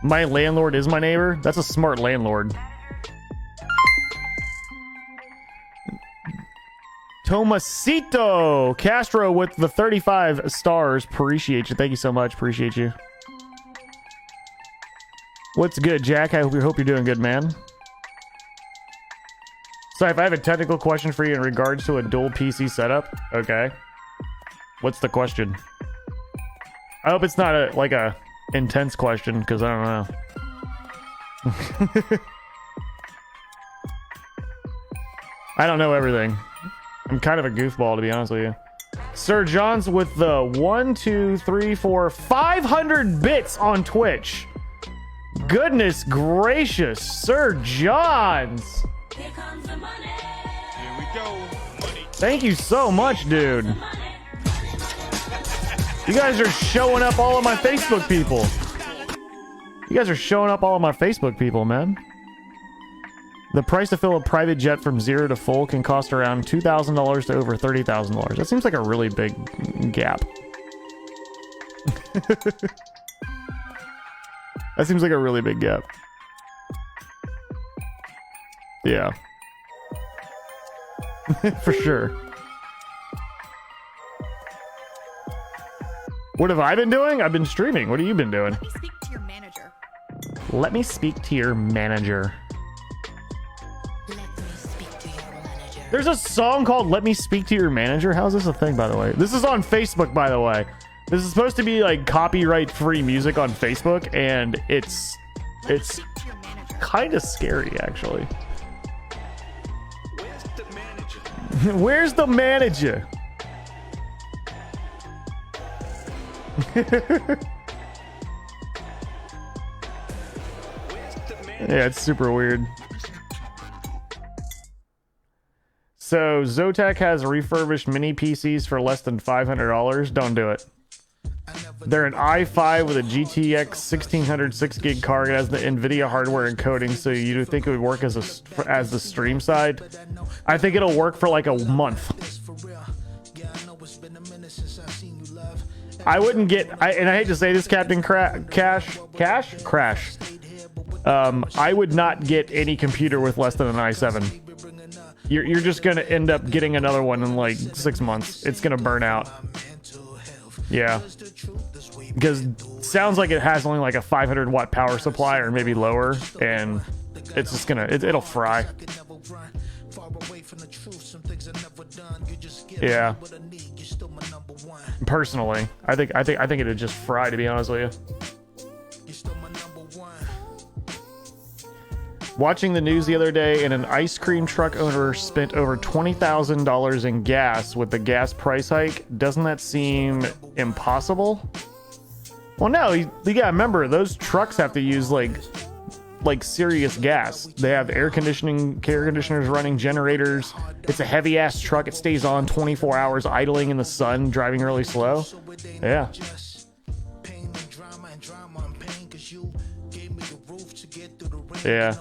My landlord is my neighbor. That's a smart landlord. Tomasito Castro with the 35 stars. Appreciate you. Thank you so much. Appreciate you. What's good, Jack? I hope you're doing good, man. Sorry, if I have a technical question for you in regards to a dual PC setup. Okay. What's the question? I hope it's not a intense question, because I don't know. I don't know everything. I'm kind of a goofball, to be honest with you. Sir John's with the 1, 2, 3, 4, 500 bits on Twitch. Goodness gracious, Sir John's. Here comes the money. Here we go. Money. Thank you so much, dude. You guys are showing up all of my Facebook people. You guys are showing up all of my Facebook people, man. The price to fill a private jet from 0 to full can cost around $2,000 to over $30,000. That seems like a really big gap. That seems like a really big gap. Yeah. For sure. What have I been doing? I've been streaming. What have you been doing? Let me speak to your manager. Let me speak to your manager. There's a song called Let Me Speak to Your Manager. How is this a thing, by the way? This is on Facebook, by the way. This is supposed to be like copyright-free music on Facebook, and it's kind of scary, actually. Where's the manager? Yeah, it's super weird. So Zotac has refurbished mini PCs for less than $500. Don't do it. They're an i5 with a GTX 1600 6GB card. It has the NVIDIA hardware encoding, so you think it would work as the stream side? I think it'll work for like a month. I wouldn't get, and I hate to say this, Captain Crash. I would not get any computer with less than an i7. You're just gonna end up getting another one in like 6 months. It's gonna burn out. Yeah, because it sounds like it has only like a 500 watt power supply or maybe lower, and it's just gonna it'll fry. Yeah. Personally, I think it'd just fry, to be honest with you. Watching the news the other day, and an ice cream truck owner spent over $20,000 in gas with the gas price hike. Doesn't that seem impossible? Well, no, you gotta remember, those trucks have to use like serious gas. They have air conditioners running, generators. It's a heavy ass truck. It stays on 24 hours idling in the sun, driving really slow. Yeah. Yeah.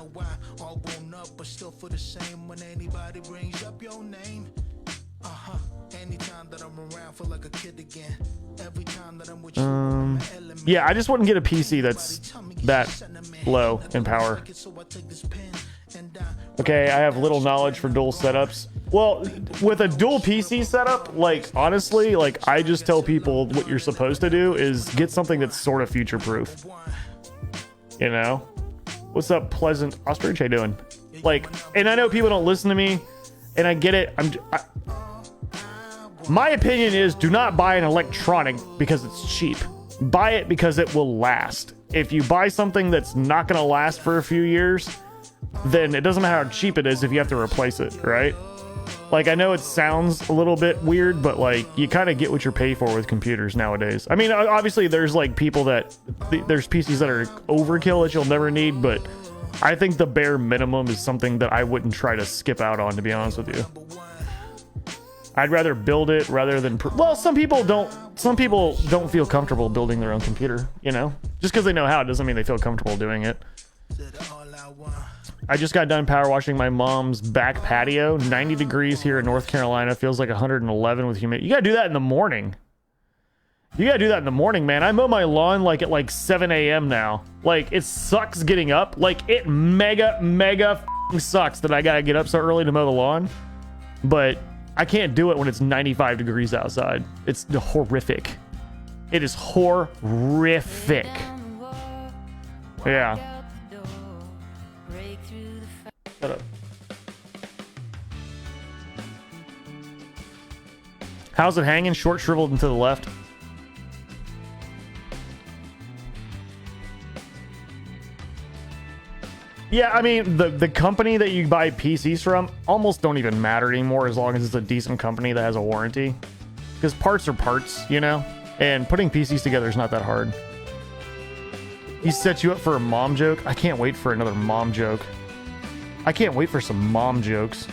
Yeah, I just wouldn't get a PC that's that low in power. Okay, I have little knowledge for dual setups. Well, with a dual PC setup, like, honestly, like, I just tell people what you're supposed to do is get something that's sort of future-proof. You know? What's up, Pleasant Ostrich? How you doing? Like, and I know people don't listen to me, and I get it. My opinion is, do not buy an electronic because it's cheap. Buy it because it will last. If you buy something that's not going to last for a few years, then it doesn't matter how cheap it is if you have to replace it, right? Like, I know it sounds a little bit weird, but like, you kind of get what you pay for with computers nowadays. I mean, obviously there's like people there's PCs that are overkill that you'll never need, but I think the bare minimum is something that I wouldn't try to skip out on, to be honest with you. I'd rather build it rather than... Well, some people don't feel comfortable building their own computer, you know? Just because they know how, it doesn't mean they feel comfortable doing it. I just got done power washing my mom's back patio. 90 degrees here in North Carolina. Feels like 111 with humidity. You gotta do that in the morning. You gotta do that in the morning, man. I mow my lawn like at like 7 a.m. now. Like, it sucks getting up. Like, it mega sucks that I gotta get up so early to mow the lawn. But I can't do it when it's 95 degrees outside. It's horrific. It is horrific. Yeah. Shut up. How's it hanging? Short, shriveled, and to the left. Yeah, I mean, the company that you buy PCs from almost don't even matter anymore as long as it's a decent company that has a warranty. Because parts are parts, you know? And putting PCs together is not that hard. He set you up for a mom joke? I can't wait for another mom joke. I can't wait for some mom jokes.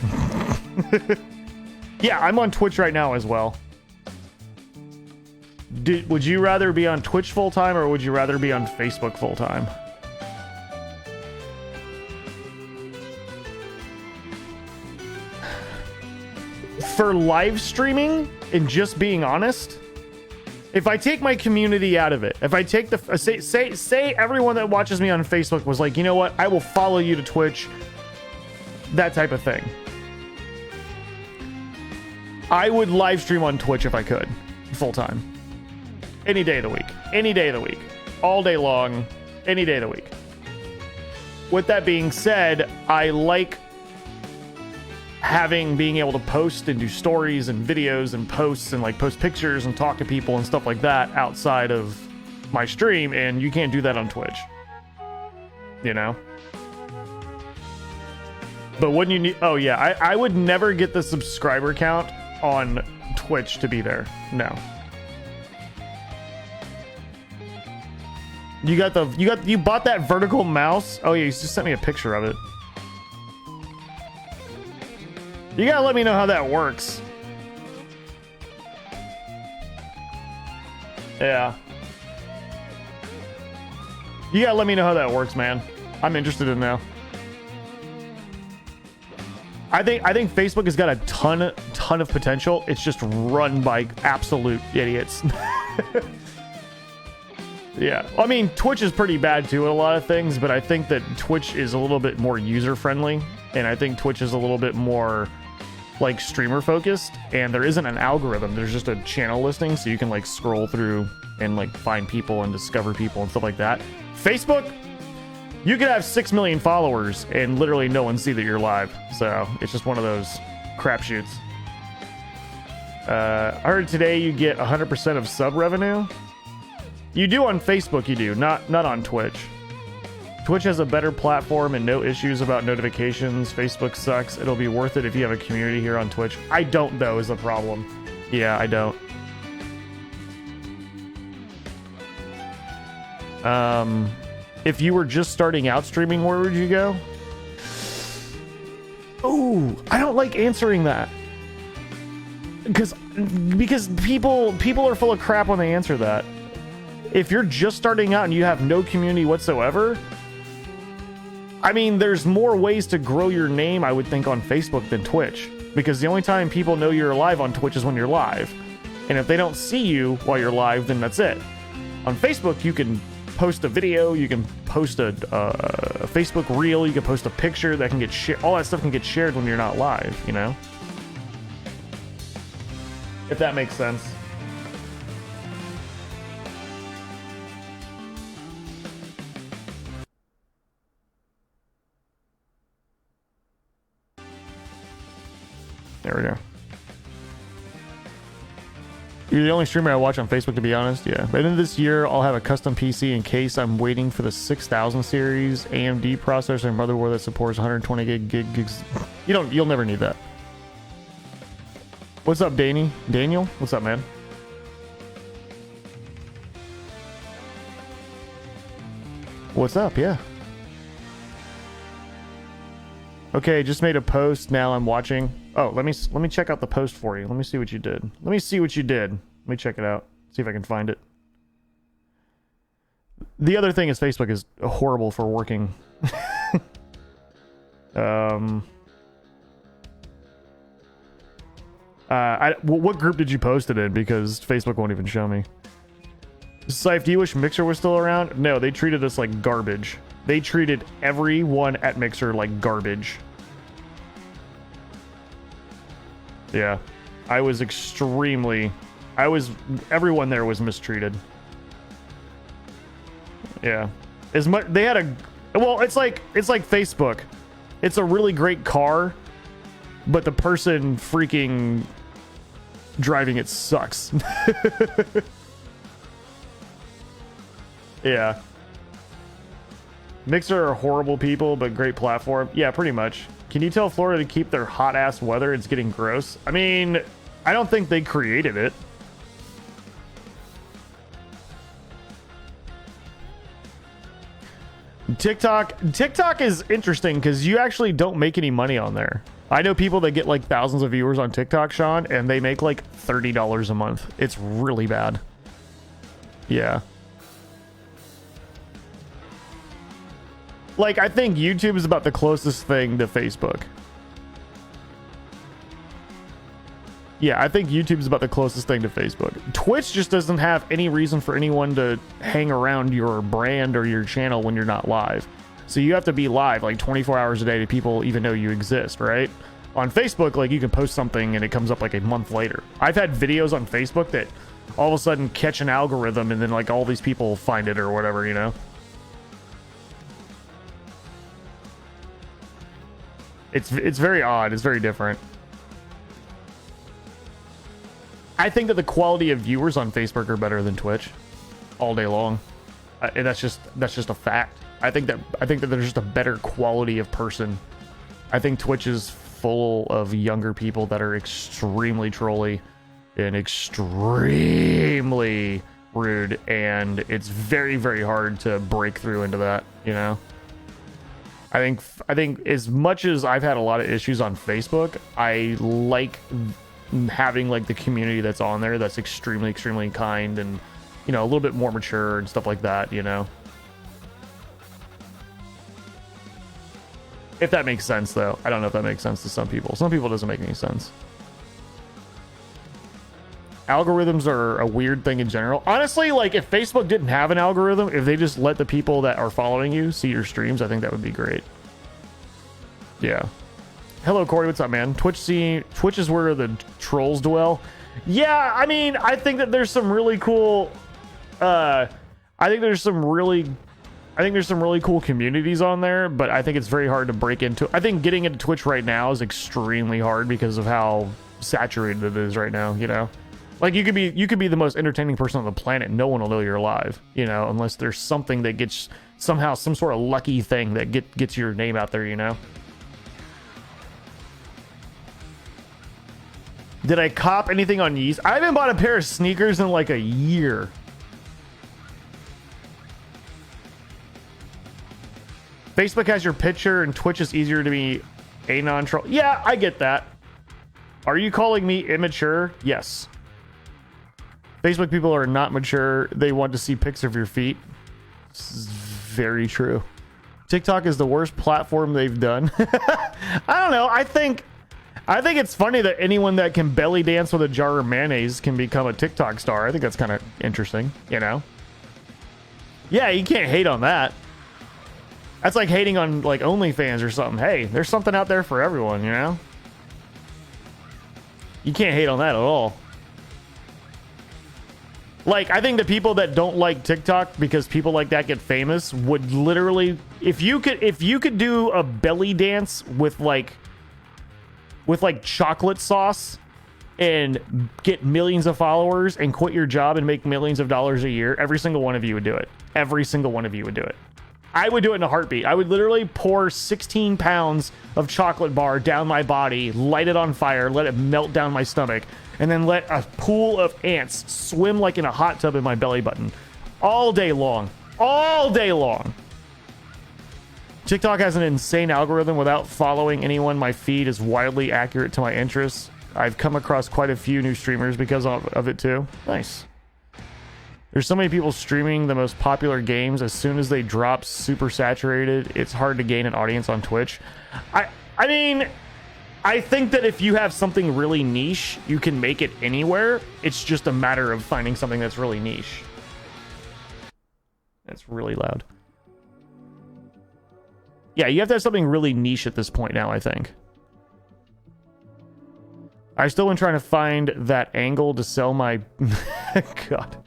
Yeah, I'm on Twitch right now as well. Would you rather be on Twitch full-time or would you rather be on Facebook full-time? For live streaming and just being honest, if I take my community out of it, if I take the say everyone that watches me on Facebook was like, you know what, I will follow you to Twitch, that type of thing, I would live stream on Twitch if I could, full time, any day of the week, all day long, any day of the week. With that being said, I like being able to post and do stories and videos and posts and like post pictures and talk to people and stuff like that outside of my stream, and you can't do that on Twitch, you know? But wouldn't you need... Oh yeah, I would never get the subscriber count on Twitch to be there. No. You bought that vertical mouse? Oh yeah, you just sent me a picture of it. You gotta let me know how that works. Yeah. You gotta let me know how that works, man. I'm interested in now. I think Facebook has got a ton of potential. It's just run by absolute idiots. Yeah. I mean, Twitch is pretty bad too at a lot of things, but I think that Twitch is a little bit more user friendly, and I think Twitch is a little bit more like streamer focused, and there isn't an algorithm. There's just a channel listing, so you can like scroll through and like find people and discover people and stuff like that. Facebook, you could have 6 million followers and literally no one see that you're live. So it's just one of those crapshoots. I heard today you get 100% of sub revenue. You do on Facebook, you do, not on Twitch. Twitch has a better platform and no issues about notifications. Facebook sucks. It'll be worth it if you have a community here on Twitch. I don't, though, is the problem. Yeah, I don't. If you were just starting out streaming, where would you go? Oh, I don't like answering that. Because people are full of crap when they answer that. If you're just starting out and you have no community whatsoever, I mean, there's more ways to grow your name, I would think, on Facebook than Twitch. Because the only time people know you're live on Twitch is when you're live. And if they don't see you while you're live, then that's it. On Facebook, you can post a video, you can post a Facebook reel, you can post a picture that can get shared. All that stuff can get shared when you're not live, you know? If that makes sense. There we go. You're the only streamer I watch on Facebook, to be honest. Yeah. By the end of this year, I'll have a custom PC in case I'm waiting for the 6000 series AMD processor and motherboard that supports 120 gigs. You'll never need that. What's up, Daniel? What's up, man? What's up? Yeah. Okay, just made a post. Now I'm watching. Oh, let me check out the post for you. Let me see what you did. Let me check it out. See if I can find it. The other thing is Facebook is horrible for working. What group did you post it in? Because Facebook won't even show me. Scythe, do you wish Mixer was still around? No, they treated us like garbage. They treated everyone at Mixer like garbage. Yeah. Everyone there was mistreated. Yeah. As much they had it's like Facebook. It's a really great car, but the person freaking driving it sucks. Yeah. Mixer are horrible people, but great platform. Yeah, pretty much. Can you tell Florida to keep their hot ass weather? It's getting gross. I mean, I don't think they created it. TikTok is interesting because you actually don't make any money on there. I know people that get like thousands of viewers on TikTok, Sean, and they make like $30 a month. It's really bad. Yeah. Like, I think YouTube is about the closest thing to Facebook. Yeah, I think YouTube is about the closest thing to Facebook. Twitch just doesn't have any reason for anyone to hang around your brand or your channel when you're not live. So you have to be live like 24 hours a day to people even know you exist, right? On Facebook, like, you can post something and it comes up like a month later. I've had videos on Facebook that all of a sudden catch an algorithm and then like all these people find it or whatever, you know? It's very odd. It's very different. I think that the quality of viewers on Facebook are better than Twitch all day long. And that's just a fact. I think that there's just a better quality of person. I think Twitch is full of younger people that are extremely trolly and extremely rude, and it's very, very hard to break through into that, you know? I think as much as I've had a lot of issues on Facebook, I like having like the community that's on there that's extremely, extremely kind and, you know, a little bit more mature and stuff like that, you know? If that makes sense, though. I don't know if that makes sense to some people. Some people it doesn't make any sense. Algorithms are a weird thing in general. Honestly, like, if Facebook didn't have an algorithm, if they just let the people that are following you see your streams, I think that would be great. Yeah. Hello, Corey. What's up, man? Twitch is where the trolls dwell. Yeah, I mean, I think that there's some really cool... I think there's some really cool communities on there, but I think it's very hard to break into. I think getting into Twitch right now is extremely hard because of how saturated it is right now, you know? Like, you could be the most entertaining person on the planet. No one will know you're alive, you know, unless there's something that gets somehow some sort of lucky thing that gets your name out there, you know. Did I cop anything on Yeast? I haven't bought a pair of sneakers in like a year. Facebook has your picture and Twitch is easier to be a non-troll. Yeah, I get that. Are you calling me immature? Yes. Facebook people are not mature. They want to see pics of your feet. This is very true. TikTok is the worst platform they've done. I don't know. I think it's funny that anyone that can belly dance with a jar of mayonnaise can become a TikTok star. I think that's kind of interesting, you know? Yeah, you can't hate on that. That's like hating on like OnlyFans or something. Hey, there's something out there for everyone, you know? You can't hate on that at all. Like, I think the people that don't like TikTok because people like that get famous would literally, if you could do a belly dance with like chocolate sauce and get millions of followers and quit your job and make millions of dollars a year, every single one of you would do it. Every single one of you would do it. I would do it in a heartbeat. I would literally pour 16 pounds of chocolate bar down my body, light it on fire, let it melt down my stomach, and then let a pool of ants swim like in a hot tub in my belly button. All day long. All day long. TikTok has an insane algorithm. Without following anyone, my feed is wildly accurate to my interests. I've come across quite a few new streamers because of it too. Nice. There's so many people streaming the most popular games. As soon as they drop super saturated, it's hard to gain an audience on Twitch. I mean, I think that if you have something really niche, you can make it anywhere. It's just a matter of finding something that's really niche. It's really loud. Yeah, you have to have something really niche at this point now, I think. I still been trying to find that angle to sell my... God.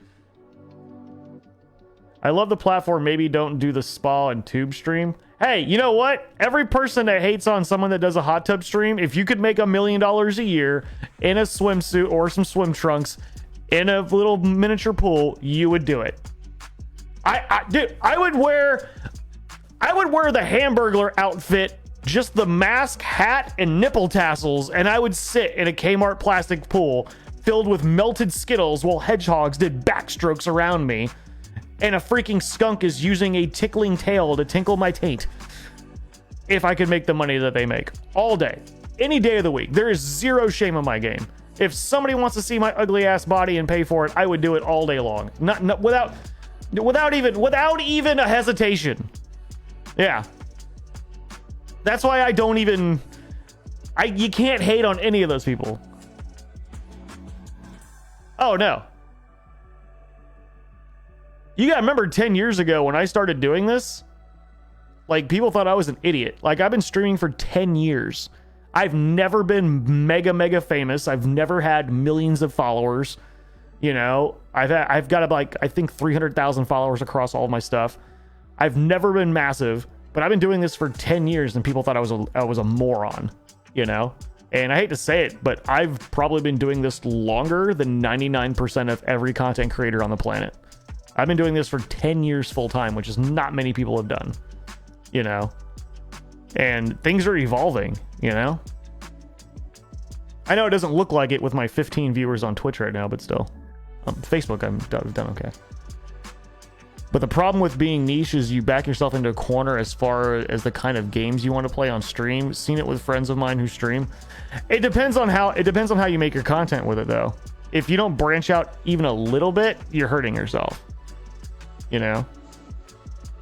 I love the platform. Maybe don't do the spa and tube stream. Hey, you know what? Every person that hates on someone that does a hot tub stream, if you could make $1 million a year in a swimsuit or some swim trunks in a little miniature pool, you would do it. Dude, I would wear the Hamburglar outfit, just the mask, hat, and nipple tassels, and I would sit in a Kmart plastic pool filled with melted Skittles while hedgehogs did backstrokes around me. And a freaking skunk is using a tickling tail to tinkle my taint. If I could make the money that they make. All day. Any day of the week. There is zero shame in my game. If somebody wants to see my ugly ass body and pay for it, I would do it all day long. Not without even a hesitation. Yeah. That's why I don't even... you can't hate on any of those people. Oh, no. You gotta remember 10 years ago when I started doing this, like, people thought I was an idiot. Like, I've been streaming for 10 years. I've never been mega famous. I've never had millions of followers. You know, I've got like, I think 300,000 followers across all of my stuff. I've never been massive, but I've been doing this for 10 years and people thought I was a moron, you know? And I hate to say it, but I've probably been doing this longer than 99% of every content creator on the planet. I've been doing this for 10 years full time, which is not many people have done, you know? And things are evolving, you know? I know it doesn't look like it with my 15 viewers on Twitch right now, but still. Facebook, I've done okay. But the problem with being niche is you back yourself into a corner as far as the kind of games you want to play on stream. Seen it with friends of mine who stream. It depends on how you make your content with it, though. If you don't branch out even a little bit, you're hurting yourself. You know?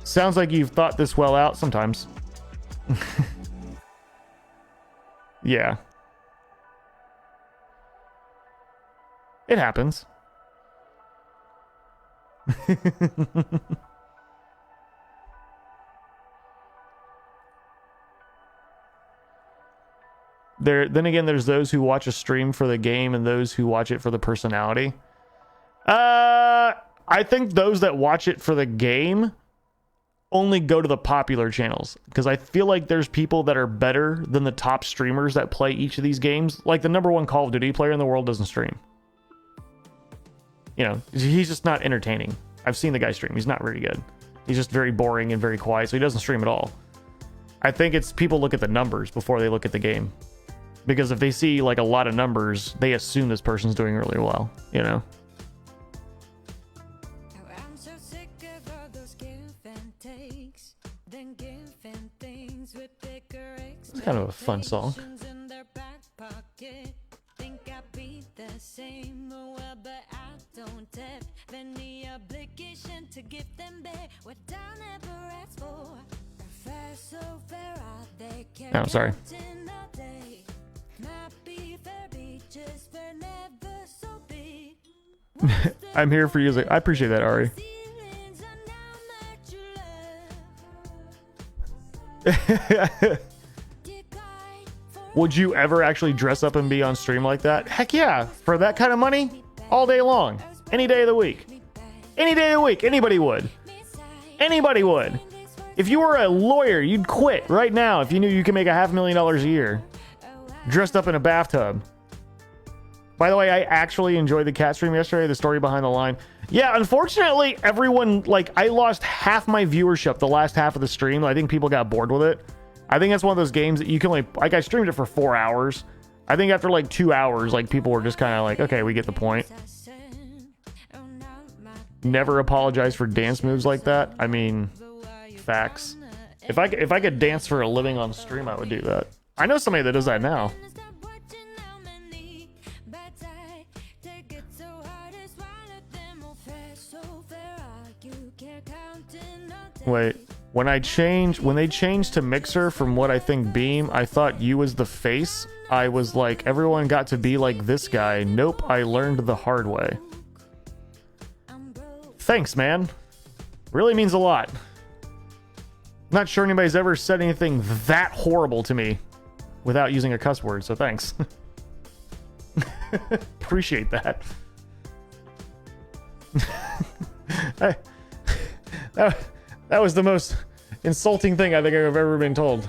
Sounds like you've thought this well out sometimes. Yeah. It happens. Then again, there's those who watch a stream for the game and those who watch it for the personality. I think those that watch it for the game only go to the popular channels, because I feel like there's people that are better than the top streamers that play each of these games. Like the #1 Call of Duty player in the world doesn't stream. You know, he's just not entertaining. I've seen the guy stream. He's not very good. He's just very boring and very quiet, so he doesn't stream at all. I think it's people look at the numbers before they look at the game. Because if they see like a lot of numbers, they assume this person's doing really well, you know? It's kind of a fun song. Oh, I'm sorry. I'm here for you. I appreciate that, Ari. Would you ever actually dress up and be on stream like that? Heck yeah. For that kind of money, all day long. Any day of the week. Any day of the week. Anybody would. Anybody would. If you were a lawyer, you'd quit right now if you knew you could make $500,000 a year. Dressed up in a bathtub. By the way, I actually enjoyed the cat stream yesterday, the story behind the line. Yeah, unfortunately, everyone, like, I lost half my viewership the last half of the stream. I think people got bored with it. I think that's one of those games that you can only, like, I streamed it for 4 hours. I think after, like, 2 hours, like, people were just kind of like, okay, we get the point. Never apologize for dance moves like that. I mean, facts. If I could dance for a living on stream, I would do that. I know somebody that does that now. Wait, when they changed to Mixer from what I think Beam, I thought you was the face. I was like, everyone got to be like this guy. Nope, I learned the hard way. Thanks, man. Really means a lot. Not sure anybody's ever said anything that horrible to me without using a cuss word, so thanks. Appreciate that. That was the most insulting thing I think I've ever been told.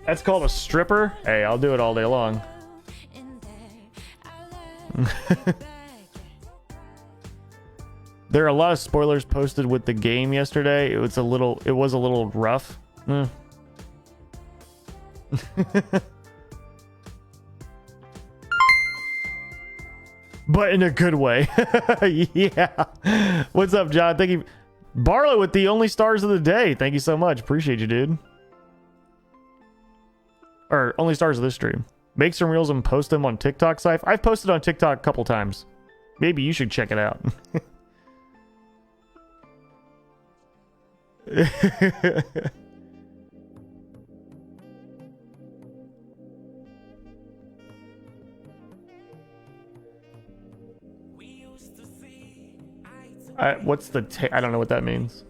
That's called a stripper? Hey, I'll do it all day long. There are a lot of spoilers posted with the game yesterday. It was a little rough. But in a good way. Yeah. What's up, John? Thank you. Barlow with the only stars of the day. Thank you so much. Appreciate you, dude. Or only stars of this stream. Make some reels and post them on TikTok, Syph. I've posted on TikTok a couple times. Maybe you should check it out. What's the I don't know what that means.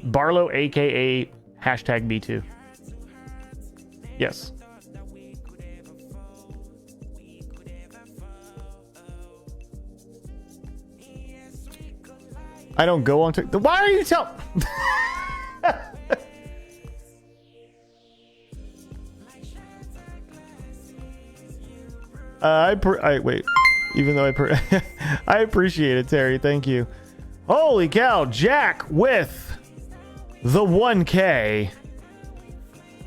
Barlow, aka hashtag B2. Yes. I don't go on TikTok. Why are you telling? Wait. Even though I appreciate it, Terry. Thank you. Holy cow, Jack with the 1K.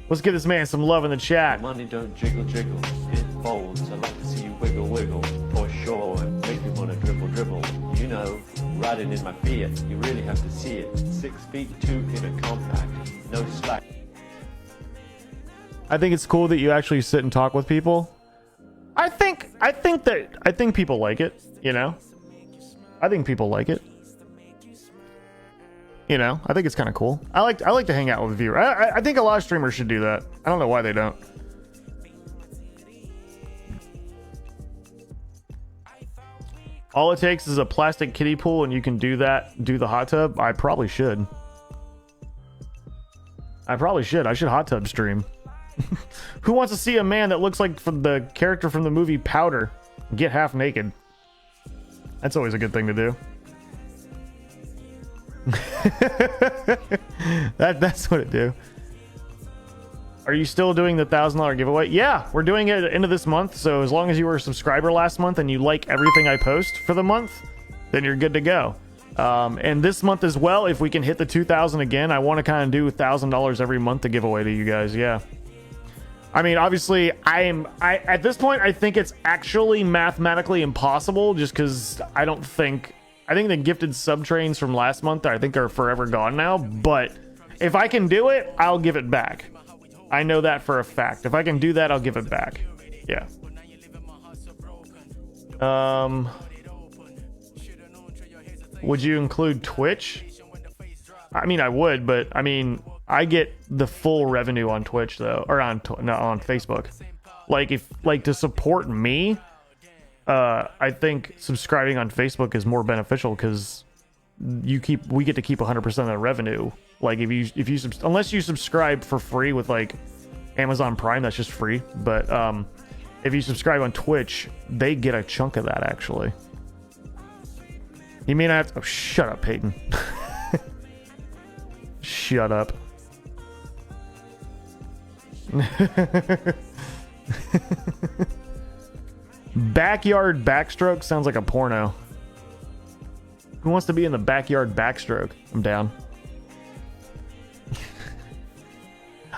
Let's give this man some love in the chat. Money don't jiggle jiggle, it folds. I like to see you wiggle wiggle for sure and make me wanna dribble dribble. You know, riding in my Fiat, you really have to see it. 6'2" in a compact, no slack. I think it's cool that you actually sit and talk with people. I think people like it, you know? I think people like it. You know, I think it's kind of cool. I like to hang out with viewers. I think a lot of streamers should do that. I don't know why they don't. All it takes is a plastic kiddie pool and you can do the hot tub. I probably should. I should hot tub stream. Who wants to see a man that looks like from the character from the movie Powder get half naked? That's always a good thing to do. That's what it do. Are you still doing the $1,000 giveaway? Yeah, we're doing it at the end of this month. So as long as you were a subscriber last month and you like everything I post for the month, then you're good to go. And this month as well, if we can hit the 2,000 again, I want to kind of do $1,000 every month to give away to you guys. Yeah. I mean, obviously, at this point, I think it's actually mathematically impossible just because I think the gifted sub trains from last month, I think, are forever gone now. But if I can do it, I'll give it back. I know that for a fact. If I can do that, I'll give it back. Yeah. Would you include Twitch? I mean, I would, but I mean, I get the full revenue on Twitch though, or on Facebook. Like to support me, I think subscribing on Facebook is more beneficial because we get to keep 100% of the revenue. Like if you unless you subscribe for free with like Amazon Prime, that's just free. But if you subscribe on Twitch, they get a chunk of that actually. You mean I have to? Oh, shut up, Peyton. Shut up. Backyard backstroke sounds like a porno. Who wants to be in the backyard backstroke? I'm down.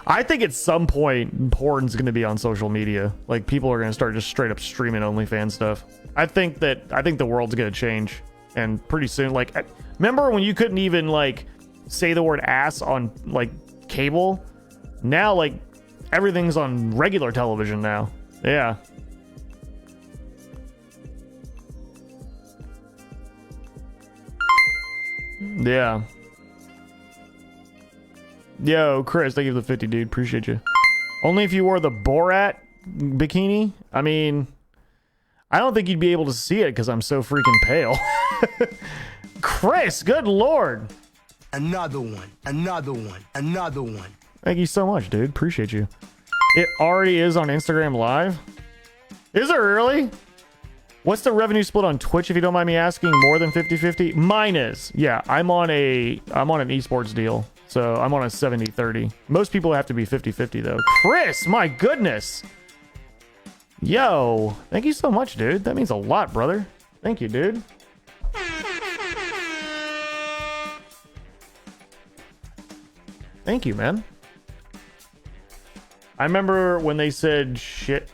I think at some point porn's going to be on social media. Like people are going to start just straight up streaming OnlyFans stuff. I think the world's going to change, and pretty soon. Like, remember when you couldn't even like say the word ass on like cable? Now like everything's on regular television now. Yeah. Yeah. Yo, Chris, thank you for the 50, dude. Appreciate you. Only if you wore the Borat bikini. I mean, I don't think you'd be able to see it because I'm so freaking pale. Chris, good lord. Another one, another one, another one. Thank you so much, dude. Appreciate you. It already is on Instagram Live. Is it really? What's the revenue split on Twitch, if you don't mind me asking? More than 50-50? Mine is. Yeah, I'm on an esports deal. So I'm on a 70-30. Most people have to be 50-50 though. Chris, my goodness. Yo, thank you so much, dude. That means a lot, brother. Thank you, dude. Thank you, man. I remember when they said shit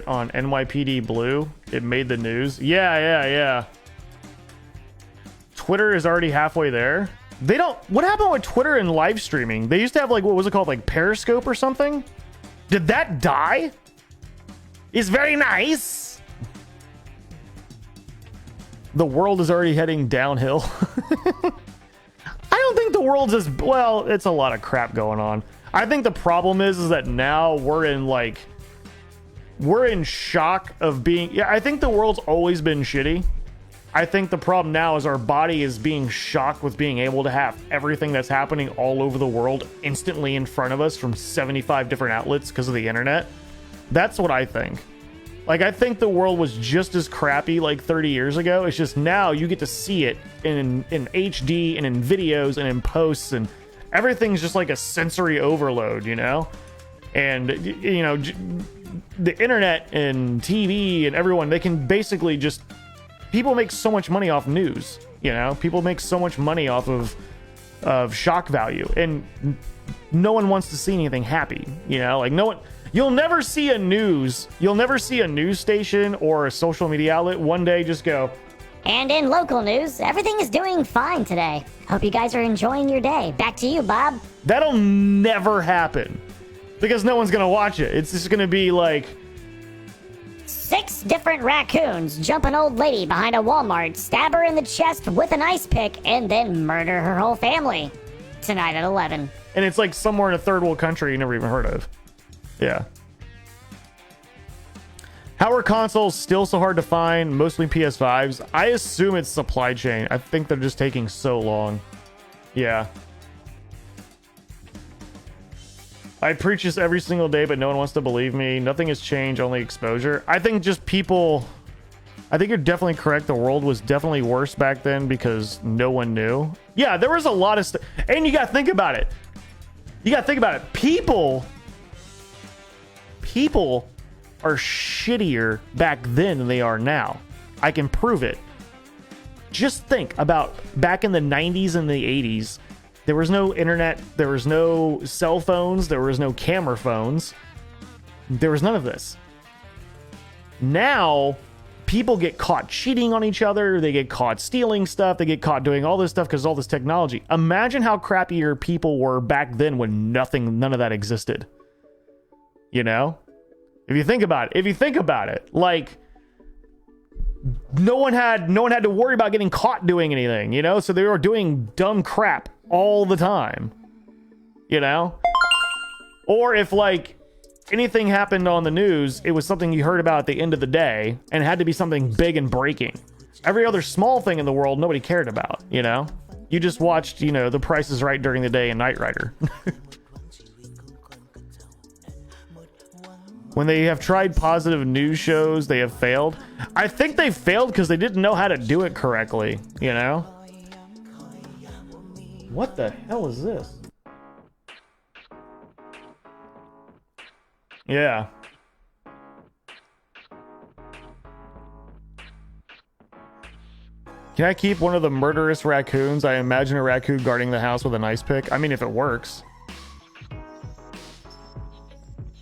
on NYPD Blue, it made the news. Yeah. Twitter is already halfway there. They don't. What happened with Twitter and live streaming? They used to have, like, what was it called, like Periscope or something? Did that die? It's very nice. The world is already heading downhill. I don't think the world's as well. It's a lot of crap going on. I think the problem is that now we're in shock of being. Yeah, I think the world's always been shitty. I think the problem now is our body is being shocked with being able to have everything that's happening all over the world instantly in front of us from 75 different outlets because of the internet. That's what I think. Like, I think the world was just as crappy like 30 years ago. It's just now you get to see it in HD and in videos and in posts, and everything's just like a sensory overload, you know? And, you know, the internet and TV and everyone, they can basically just... People make so much money off news, you know? People make so much money off of shock value, and no one wants to see anything happy, you know? Like, no one... You'll never see a news station or a social media outlet one day just go, and in local news, everything is doing fine today. Hope you guys are enjoying your day. Back to you, Bob. That'll never happen because no one's gonna watch it. It's just gonna be like 6 different raccoons jump an old lady behind a Walmart, stab her in the chest with an ice pick, and then murder her whole family tonight at 11. And it's like somewhere in a third world country you never even heard of. Yeah. How are consoles still so hard to find? Mostly PS5s. I assume it's supply chain. I think they're just taking so long. Yeah. I preach this every single day, but no one wants to believe me. Nothing has changed, only exposure. I think just people... I think you're definitely correct. The world was definitely worse back then because no one knew. Yeah, there was a lot of stuff. And you gotta think about it. People are shittier back then than they are now. I can prove it. Just think about back in the 90s and the 80s. There was no internet. There was no cell phones. There was no camera phones. There was none of this. Now, people get caught cheating on each other. They get caught stealing stuff. They get caught doing all this stuff because of all this technology. Imagine how crappier people were back then when none of that existed. You know? If you think about it, like no one had to worry about getting caught doing anything, you know? So they were doing dumb crap all the time, you know? Or if like anything happened on the news, it was something you heard about at the end of the day and it had to be something big and breaking. Every other small thing in the world, nobody cared about, you know? You just watched, you know, The Price is Right during the day and Knight Rider. When they have tried positive news shows, they have failed. I think they failed because they didn't know how to do it correctly, you know? What the hell is this? Yeah. Can I keep one of the murderous raccoons? I imagine a raccoon guarding the house with an ice pick. I mean, if it works.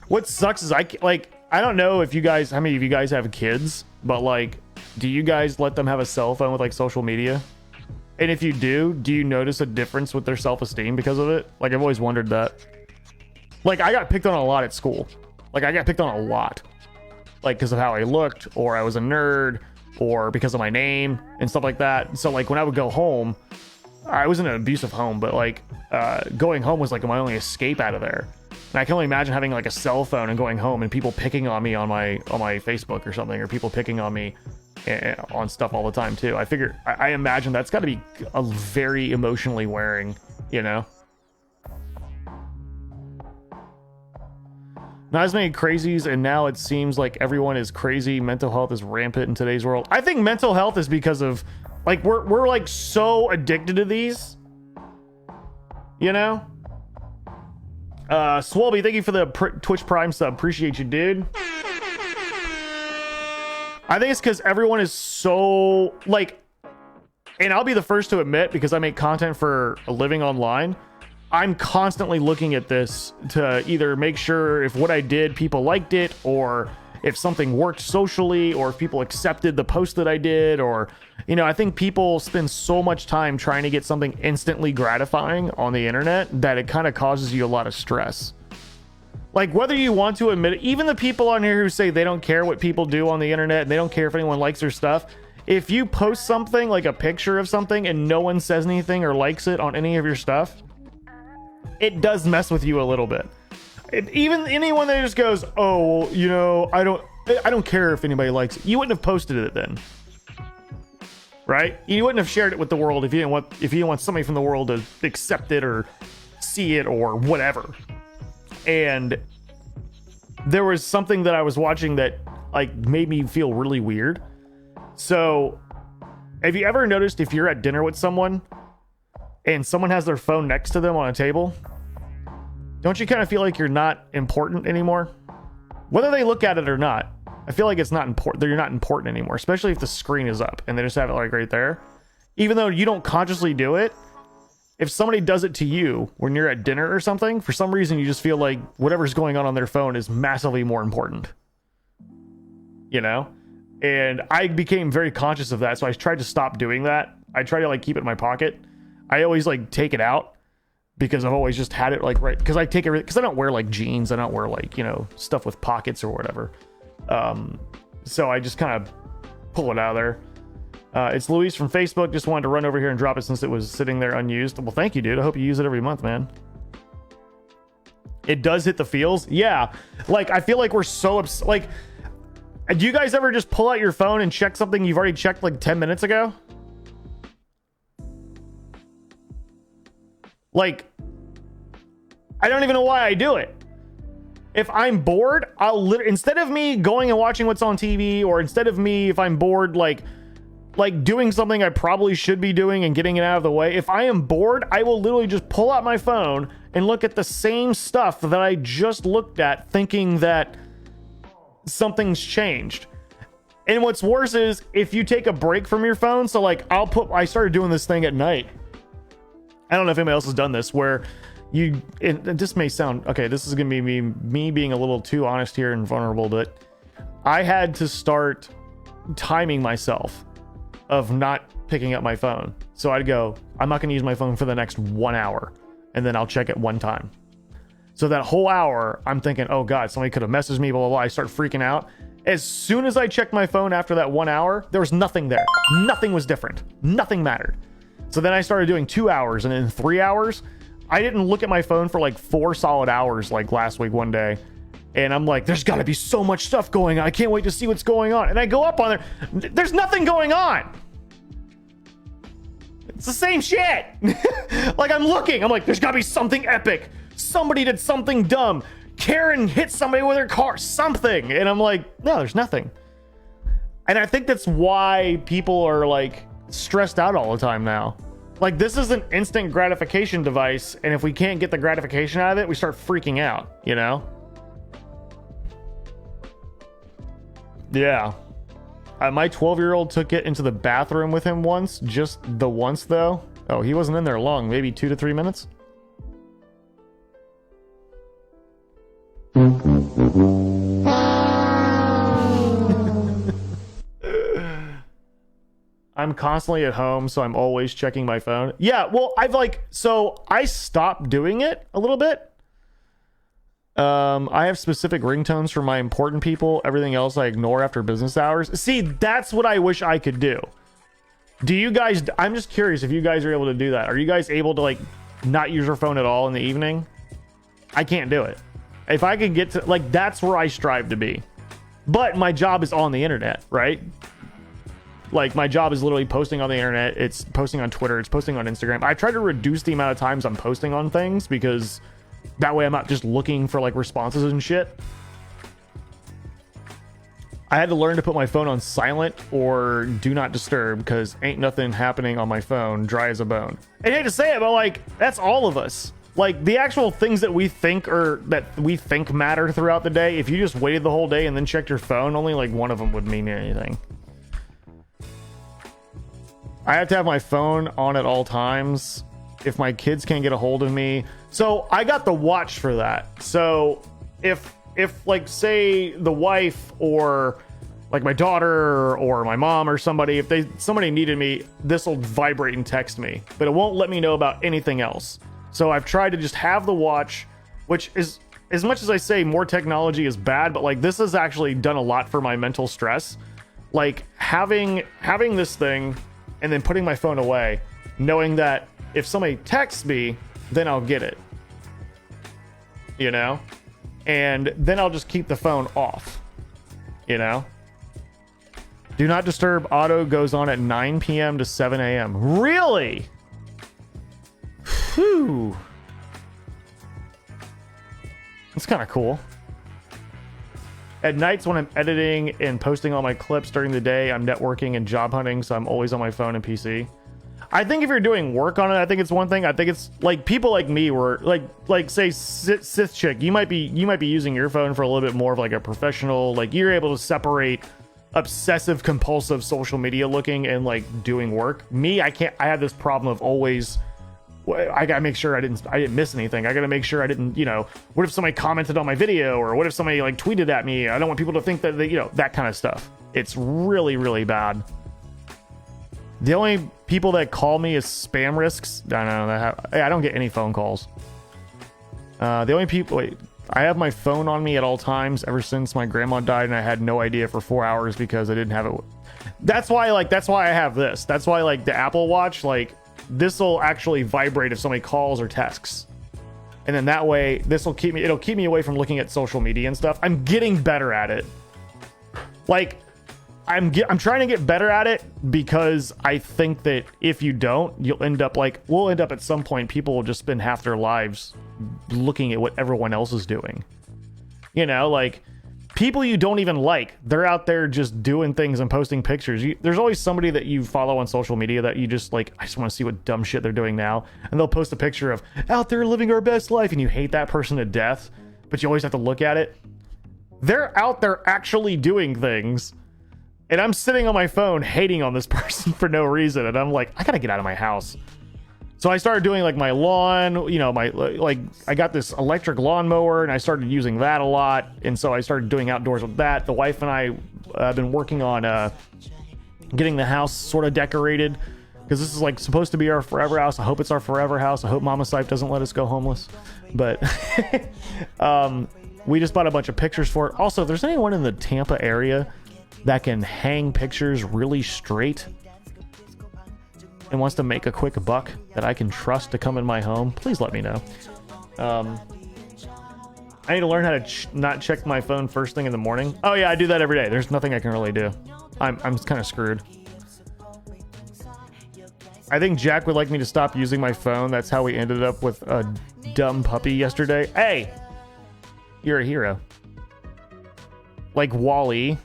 What sucks is I don't know if you guys, how many of you guys have kids, but like, do you guys let them have a cell phone with like social media? And if you do you notice a difference with their self-esteem because of it? Like, I've always wondered that. Like, I got picked on a lot at school. Like, I got picked on a lot. Like, because of how I looked, or I was a nerd, or because of my name and stuff like that. So like, when I would go home, I was in an abusive home, but like, going home was like my only escape out of there. And I can only imagine having like a cell phone and going home and people picking on me on my Facebook or something, or people picking on me on stuff all the time too. I imagine that's got to be a very emotionally wearing, you know. Not as many crazies, and now it seems like everyone is crazy. Mental health is rampant in today's world. I think mental health is because of like we're like so addicted to these, you know. Swalby, thank you for the Twitch Prime sub. Appreciate you, dude. I think it's because everyone is so like, and I'll be the first to admit, because I make content for a living online, I'm constantly looking at this to either make sure if what I did, people liked it, or if something worked socially, or if people accepted the post that I did, or, you know, I think people spend so much time trying to get something instantly gratifying on the internet that it kind of causes you a lot of stress. Like, whether you want to admit it, even the people on here who say they don't care what people do on the internet and they don't care if anyone likes their stuff, if you post something like a picture of something and no one says anything or likes it on any of your stuff, it does mess with you a little bit. Even anyone that just goes, oh, well, you know, I don't care if anybody likes it, you wouldn't have posted it then, right? You wouldn't have shared it with the world if you didn't want somebody from the world to accept it or see it or whatever. And there was something that I was watching that like made me feel really weird. So have you ever noticed if you're at dinner with someone and someone has their phone next to them on a table, don't you kind of feel like you're not important anymore? Whether they look at it or not, I feel like it's not important. You're not important anymore, especially if the screen is up and they just have it like right there. Even though you don't consciously do it, if somebody does it to you when you're at dinner or something, for some reason you just feel like whatever's going on their phone is massively more important, you know? And I became very conscious of that, so I tried to stop doing that. I try to like keep it in my pocket. I always like take it out because I've always just had it like right, because I take it, because I don't wear like jeans, I don't wear like, you know, stuff with pockets or whatever. So I just kind of pull it out of there. It's Luis from Facebook. Just wanted to run over here and drop it since it was sitting there unused. Well, thank you, dude. I hope you use it every month, man. It does hit the feels. Yeah. Like, I feel like we're so like, do you guys ever just pull out your phone and check something you've already checked like 10 minutes ago? Like, I don't even know why I do it. If I'm bored, I'll instead of me going and watching what's on TV, or instead of me, if I'm bored, like doing something I probably should be doing and getting it out of the way, if I am bored, I will literally just pull out my phone and look at the same stuff that I just looked at, thinking that something's changed. And what's worse is if you take a break from your phone. So like I started doing this thing at night. I don't know if anybody else has done this, where this may sound, okay, this is gonna be me being a little too honest here and vulnerable, but I had to start timing myself of not picking up my phone. So I'd go, I'm not gonna use my phone for the next 1 hour, and then I'll check it one time. So that whole hour, I'm thinking, oh God, somebody could have messaged me, blah, blah, blah. I start freaking out. As soon as I checked my phone after that 1 hour, there was nothing there. Nothing was different. Nothing mattered. So then I started doing 2 hours, and in 3 hours, I didn't look at my phone for like 4 solid hours, like last week one day. And I'm like, there's got to be so much stuff going on. I can't wait to see what's going on. And I go up on there. There's nothing going on. It's the same shit. Like, I'm looking. I'm like, there's got to be something epic. Somebody did something dumb. Karen hit somebody with her car. Something. And I'm like, no, there's nothing. And I think that's why people are like stressed out all the time now. Like, this is an instant gratification device. And if we can't get the gratification out of it, we start freaking out, you know? Yeah. My 12-year-old took it into the bathroom with him once. Just the once, though. Oh, he wasn't in there long. Maybe 2 to 3 minutes. I'm constantly at home, so I'm always checking my phone. Yeah, well, I stopped doing it a little bit. I have specific ringtones for my important people. Everything else I ignore after business hours. See, that's what I wish I could do. Do you guys, I'm just curious if you guys are able to do that. Are you guys able to like not use your phone at all in the evening? I can't do it. If I can get to, like, that's where I strive to be. But my job is on the internet, right? Like, my job is literally posting on the internet. It's posting on Twitter. It's posting on Instagram. I try to reduce the amount of times I'm posting on things because that way I'm not just looking for, like, responses and shit. I had to learn to put my phone on silent or do not disturb because ain't nothing happening on my phone, dry as a bone. I hate to say it, but, like, that's all of us. Like, the actual things that we think matter throughout the day, if you just waited the whole day and then checked your phone, only like one of them would mean anything. I have to have my phone on at all times if my kids can't get a hold of me. So I got the watch for that. So if like, say the wife or like my daughter or my mom or somebody, if somebody needed me, this will vibrate and text me, but it won't let me know about anything else. So I've tried to just have the watch, which is, as much as I say more technology is bad, but like this has actually done a lot for my mental stress. Like having this thing and then putting my phone away, knowing that if somebody texts me, then I'll get it, you know? And then I'll just keep the phone off, you know? Do not disturb auto goes on at 9 p.m. to 7 a.m. Really? Whew. That's kind of cool. At nights when I'm editing and posting all my clips during the day, I'm networking and job hunting, so I'm always on my phone and PC. I think if you're doing work on it, I think it's one thing. I think it's like people like me were like say Sith chick, you might be using your phone for a little bit more of like a professional, like you're able to separate obsessive compulsive social media looking and like doing work. Me, I can't. I have this problem of always, I gotta make sure I didn't miss anything. I gotta make sure I didn't, you know, what if somebody commented on my video, or what if somebody like tweeted at me? I don't want people to think that they, you know, that kind of stuff. It's really, really bad. The only people that call me is spam risks. I don't get any phone calls. The only people, I have my phone on me at all times ever since my grandma died, and I had no idea for 4 hours because I didn't have it. That's why I have this. That's why like the Apple Watch, like this will actually vibrate if somebody calls or texts. And then that way it'll keep me away from looking at social media and stuff. I'm getting better at it. Like I'm trying to get better at it because I think that if you don't, we'll end up at some point, people will just spend half their lives looking at what everyone else is doing. You know, like people you don't even like, they're out there just doing things and posting pictures. There's always somebody that you follow on social media that you just like, I just want to see what dumb shit they're doing now. And they'll post a picture of out there living our best life, and you hate that person to death, but you always have to look at it. They're out there actually doing things. And I'm sitting on my phone hating on this person for no reason. And I'm like, I gotta get out of my house. So I started doing like my lawn, you know, I got this electric lawnmower and I started using that a lot. And so I started doing outdoors with that. The wife and I have been working on getting the house sort of decorated, because this is like supposed to be our forever house. I hope it's our forever house. I hope Mama Sipe doesn't let us go homeless. But we just bought a bunch of pictures for it. Also, if there's anyone in the Tampa area that can hang pictures really straight and wants to make a quick buck that I can trust to come in my home, please let me know. I need to learn how to not check my phone first thing in the morning. Oh yeah, I do that every day. There's nothing I can really do. I'm kind of screwed. I think Jack would like me to stop using my phone. That's how we ended up with a dumb puppy yesterday. Hey, you're a hero. Like Wall-E.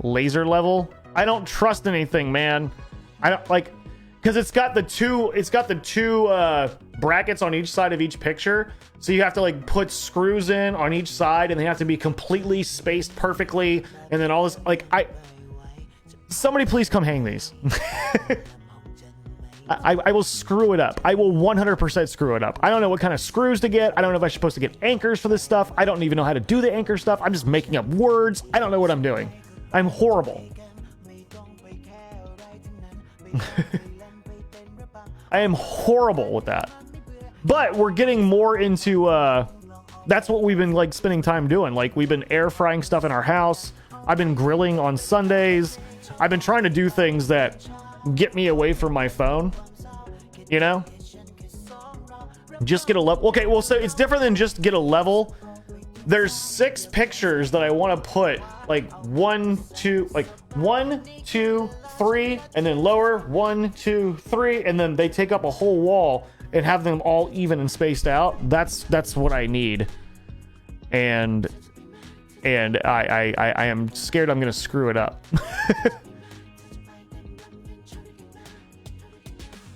Laser level. I don't trust anything, man. I don't like, because it's got the two brackets on each side of each picture, so you have to like put screws in on each side, and they have to be completely spaced perfectly, and then all this, like, somebody please come hang these. I will screw it up. I will 100% screw it up. I don't know what kind of screws to get. I don't know if I'm supposed to get anchors for this stuff. I don't even know how to do the anchor stuff. I'm just making up words. I don't know what I'm doing. I'm horrible. I am horrible with that. But we're getting more into that's what we've been like spending time doing. Like we've been air frying stuff in our house. I've been grilling on Sundays. I've been trying to do things that get me away from my phone, you know? Just get a level. Okay, well, so it's different than just get a level. There's 6 pictures that I want to put like 1, 2, like 1, 2, 3, and then lower 1, 2, 3, and then they take up a whole wall and have them all even and spaced out. That's what I need. And I am scared I'm gonna screw it up.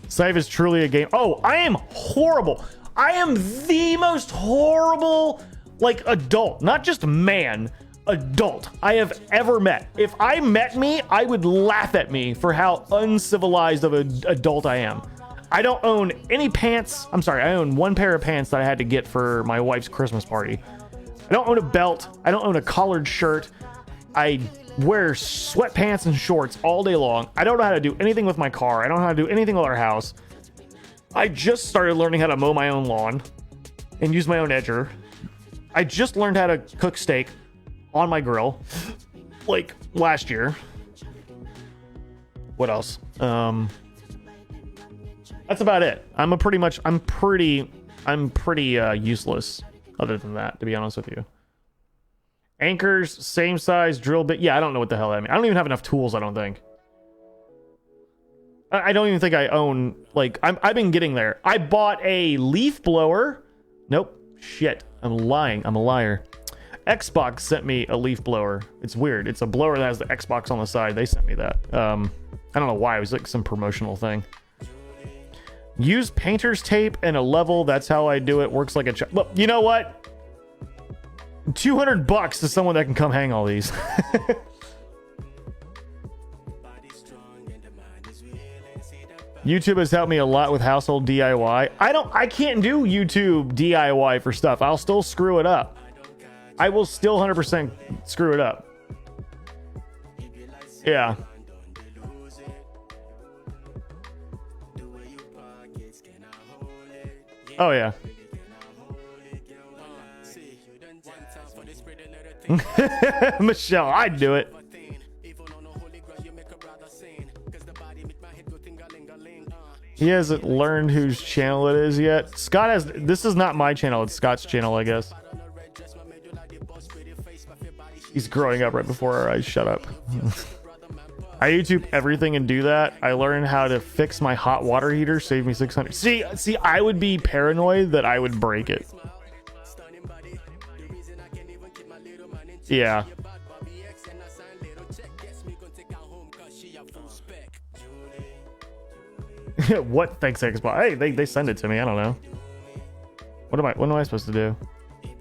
Scythe is truly a game. Oh, I am horrible. I am the most horrible, like, adult, not just man, adult I have ever met. If I met me, I would laugh at me for how uncivilized of an adult I am. I don't own any pants. I'm sorry, I own 1 pair of pants that I had to get for my wife's Christmas party. I don't own a belt. I don't own a collared shirt. I wear sweatpants and shorts all day long. I don't know how to do anything with my car. I don't know how to do anything with our house. I just started learning how to mow my own lawn and use my own edger. I just learned how to cook steak on my grill, like, last year. What else? That's about it. I'm pretty useless other than that, to be honest with you. Anchors, same size, drill bit. Yeah, I don't know what the hell that means. I don't even have enough tools, I don't think. I don't even think I own, like, I've been getting there. I bought a leaf blower. Nope. Shit. I'm lying. I'm a liar. Xbox sent me a leaf blower. It's weird. It's a blower that has the Xbox on the side. They sent me that. I don't know why. It was like some promotional thing. Use painter's tape and a level. That's how I do it. Works like a... Well, you know what? $200 to someone that can come hang all these. YouTube has helped me a lot with household DIY. I can't do YouTube DIY for stuff. I'll still screw it up. I will still 100% screw it up. Yeah. Oh, yeah. Michelle, I'd do it. He hasn't learned whose channel it is yet. Scott has... This is not my channel. It's Scott's channel, I guess. He's growing up right before our eyes. Shut up. I YouTube everything and do that. I learned how to fix my hot water heater. Save me 600. See, I would be paranoid that I would break it. Yeah. What? Thanks, Xbox. Hey, they send it to me. I don't know. What am I supposed to do? It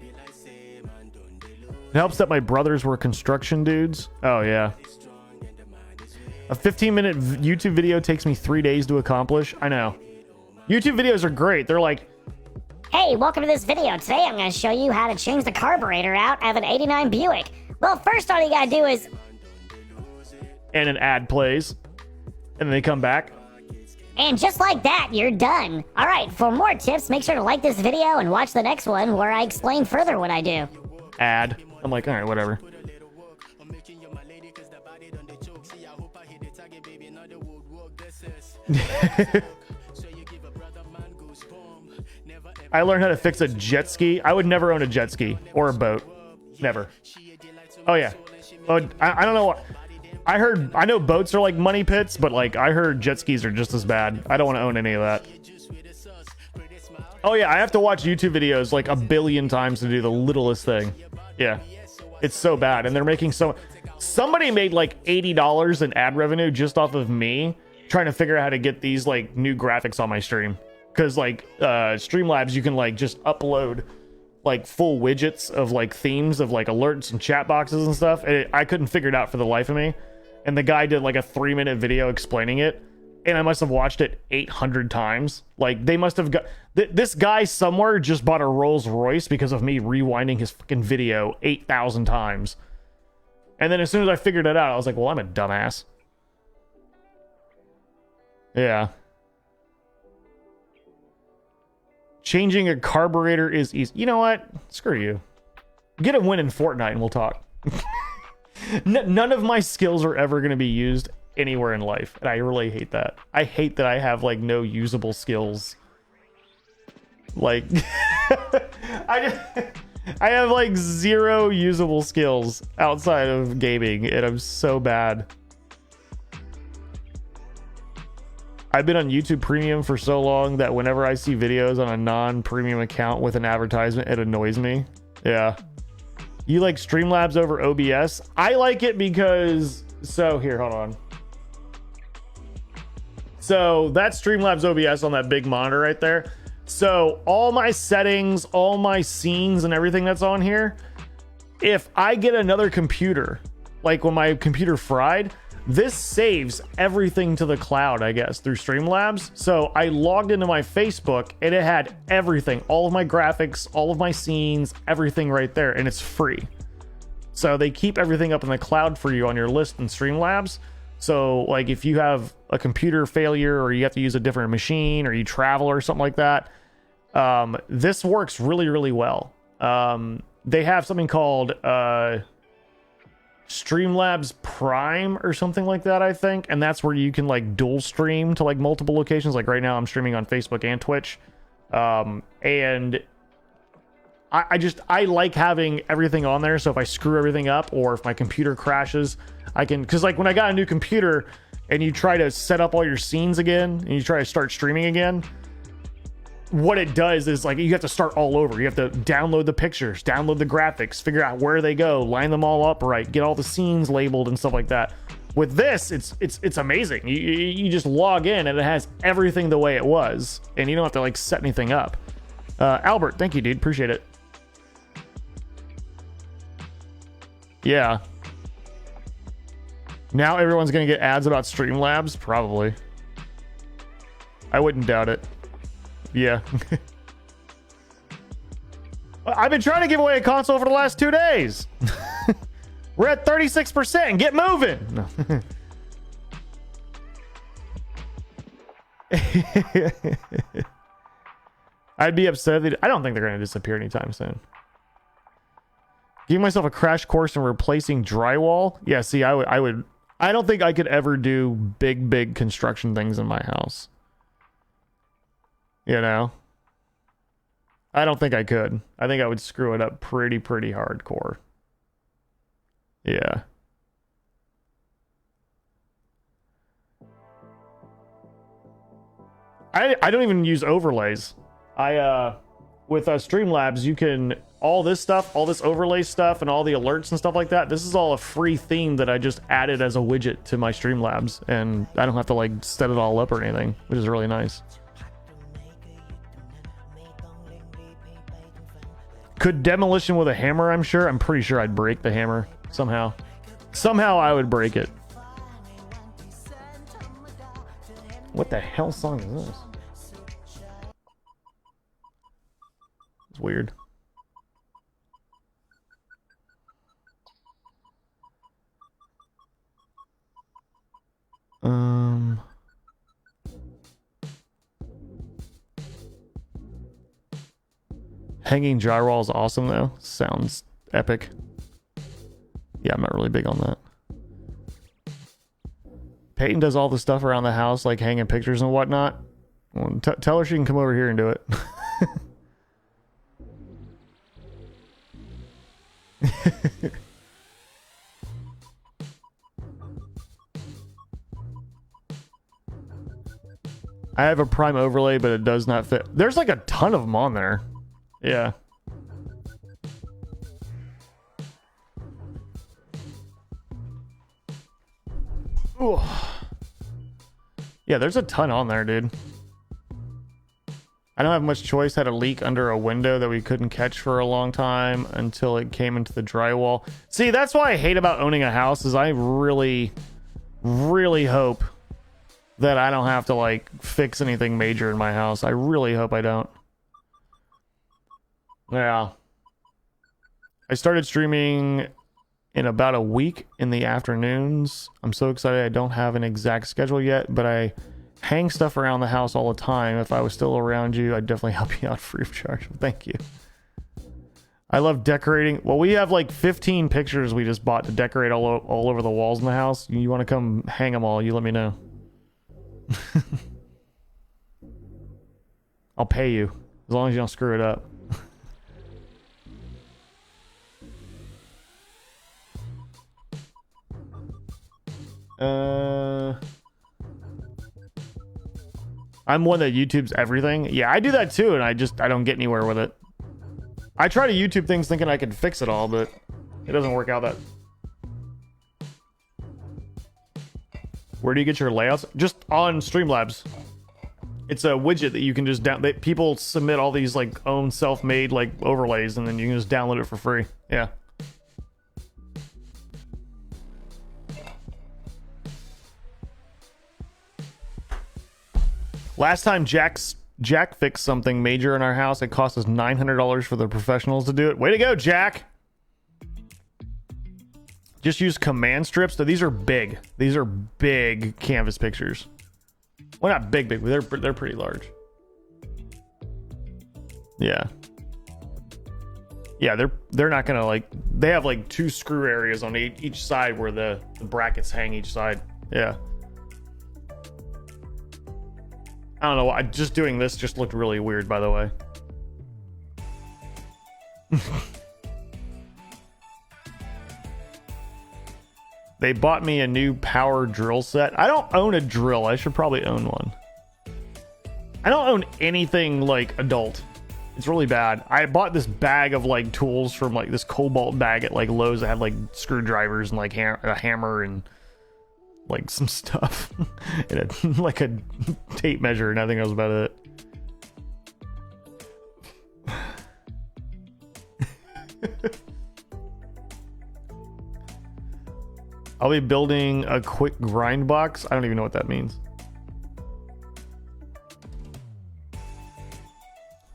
helps that my brothers were construction dudes. Oh, yeah. A 15-minute YouTube video takes me 3 days to accomplish. I know. YouTube videos are great. They're like... Hey, welcome to this video. Today I'm going to show you how to change the carburetor out of an 89 Buick. Well, first all you got to do is... And an ad plays. And then they come back. And just like that, you're done. Alright, for more tips, make sure to like this video and watch the next one where I explain further what I do. Ad. I'm like, alright, whatever. I learned how to fix a jet ski. I would never own a jet ski or a boat. Never. Oh, yeah. Oh, I don't know what... I know boats are like money pits, but like I heard jet skis are just as bad. I don't want to own any of that. Oh yeah, I have to watch YouTube videos like a billion times to do the littlest thing. Yeah, it's so bad, and they're making so... Somebody made like $80 in ad revenue just off of me trying to figure out how to get these like new graphics on my stream. Because like Streamlabs, you can like just upload like full widgets of like themes of like alerts and chat boxes and stuff. And I couldn't figure it out for the life of me. And the guy did like a 3-minute video explaining it, and I must have watched it 800 times. Like they must have got... This guy somewhere just bought a Rolls Royce because of me rewinding his fucking video 8,000 times. And then as soon as I figured it out, I was like, well, I'm a dumbass. Yeah. Changing a carburetor is easy. You know what? Screw you. Get a win in Fortnite and we'll talk. None of my skills are ever going to be used anywhere in life, and I really hate that. I hate that I have like no usable skills. Like, I have like 0 usable skills outside of gaming, and I'm so bad. I've been on YouTube Premium for so long that whenever I see videos on a non-premium account with an advertisement, it annoys me. Yeah. You like Streamlabs over OBS? I like it because... So, here, hold on. So, that's Streamlabs OBS on that big monitor right there. So, all my settings, all my scenes, and everything that's on here, if I get another computer, like when my computer fried, this saves everything to the cloud, I guess, through Streamlabs. So I logged into my Facebook and it had everything, all of my graphics, all of my scenes, everything right there, and it's free. So they keep everything up in the cloud for you on your list in Streamlabs. So like if you have a computer failure or you have to use a different machine or you travel or something like that, this works really, really well. They have something called Streamlabs Prime or something like that, I think, and that's where you can like dual stream to like multiple locations. Like right now I'm streaming on Facebook and Twitch, and I like having everything on there, so if I screw everything up or if my computer crashes, I can, because like when I got a new computer and you try to set up all your scenes again and you try to start streaming again, what it does is like you have to start all over. You have to download the pictures, download the graphics, figure out where they go, line them all up right, get all the scenes labeled and stuff like that. With this, it's amazing. You just log in and it has everything the way it was, and you don't have to like set anything up. Albert, thank you, dude. Appreciate it. Yeah. Now everyone's gonna get ads about Streamlabs? Probably. I wouldn't doubt it. Yeah. I've been trying to give away a console for the last 2 days. We're at 36%. Get moving. No. I'd be upset if I don't think they're going to disappear anytime soon. Give myself a crash course in replacing drywall. Yeah, see, I would. I don't think I could ever do big construction things in my house. You know? I don't think I could. I think I would screw it up pretty hardcore. Yeah. I don't even use overlays. With Streamlabs, you can, all this stuff, all this overlay stuff and all the alerts and stuff like that, this is all a free theme that I just added as a widget to my Streamlabs, and I don't have to like set it all up or anything, which is really nice. Could demolition with a hammer, I'm pretty sure I'd break the hammer somehow. Somehow I would break it. What the hell song is this? It's weird. Hanging drywall is awesome though. Sounds epic. Yeah, I'm not really big on that. Peyton does all the stuff around the house, like hanging pictures and whatnot. Well, tell her she can come over here and do it. I have a Prime overlay, but it does not fit. There's like a ton of them on there. Yeah. Ooh. Yeah, there's a ton on there, dude. I don't have much choice. Had a leak under a window that we couldn't catch for a long time until it came into the drywall. See, that's why I hate about owning a house, is I really hope that I don't have to like fix anything major in my house. I really hope I don't. Yeah. I started streaming in about a week in the afternoons. I'm so excited. I don't have an exact schedule yet, but I hang stuff around the house all the time. If I was still around you, I'd definitely help you out free of charge. Thank you. I love decorating. Well, we have like 15 pictures we just bought to decorate all over the walls in the house. You want to come hang them all, you let me know. I'll pay you. As long as you don't screw it up. I'm one that YouTubes everything. Yeah, I do that too, and I don't get anywhere with it. I try to YouTube things thinking I can fix it all, but it doesn't work out that. Where do you get your layouts? Just on Streamlabs. It's a widget that you can just people submit all these like own self-made like overlays, and then you can just download it for free. Yeah. Last time Jack fixed something major in our house, it cost us $900 for the professionals to do it. Way to go, Jack! Just use command strips. So these are big. These are big canvas pictures. Well, not big, but they're pretty large. Yeah. Yeah, they're not gonna like. They have like 2 screw areas on each side where the brackets hang each side. Yeah. I don't know. Just doing this just looked really weird, by the way. They bought me a new power drill set. I don't own a drill. I should probably own one. I don't own anything like adult. It's really bad. I bought this bag of like tools from like this Cobalt bag at like Lowe's that had like screwdrivers and like a hammer and like some stuff. And like a tape measure, and I think that was about it. I'll be building a quick grind box. I don't even know what that means.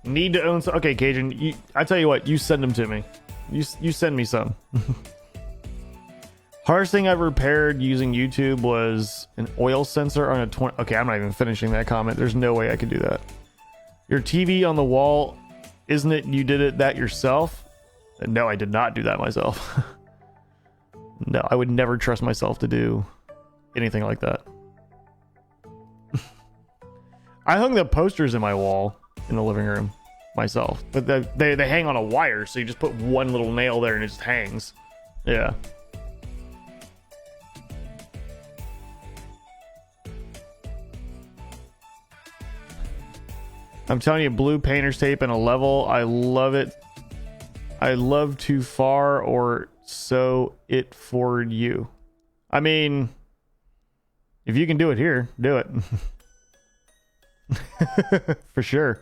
Need to own some. Okay, Cajun, I tell you what, you send them to me. You send me some. Hardest thing I've repaired using YouTube was an oil sensor on a 20. Okay, I'm not even finishing that comment. There's no way I could do that. Your TV on the wall, isn't it? You did that yourself? No, I did not do that myself. No, I would never trust myself to do anything like that. I hung the posters in my wall in the living room myself, but they hang on a wire, so you just put one little nail there and it just hangs. Yeah. I'm telling you, blue painter's tape and a level. I love it. I love too far, or so it for you. I mean, if you can do it here, do it. For sure.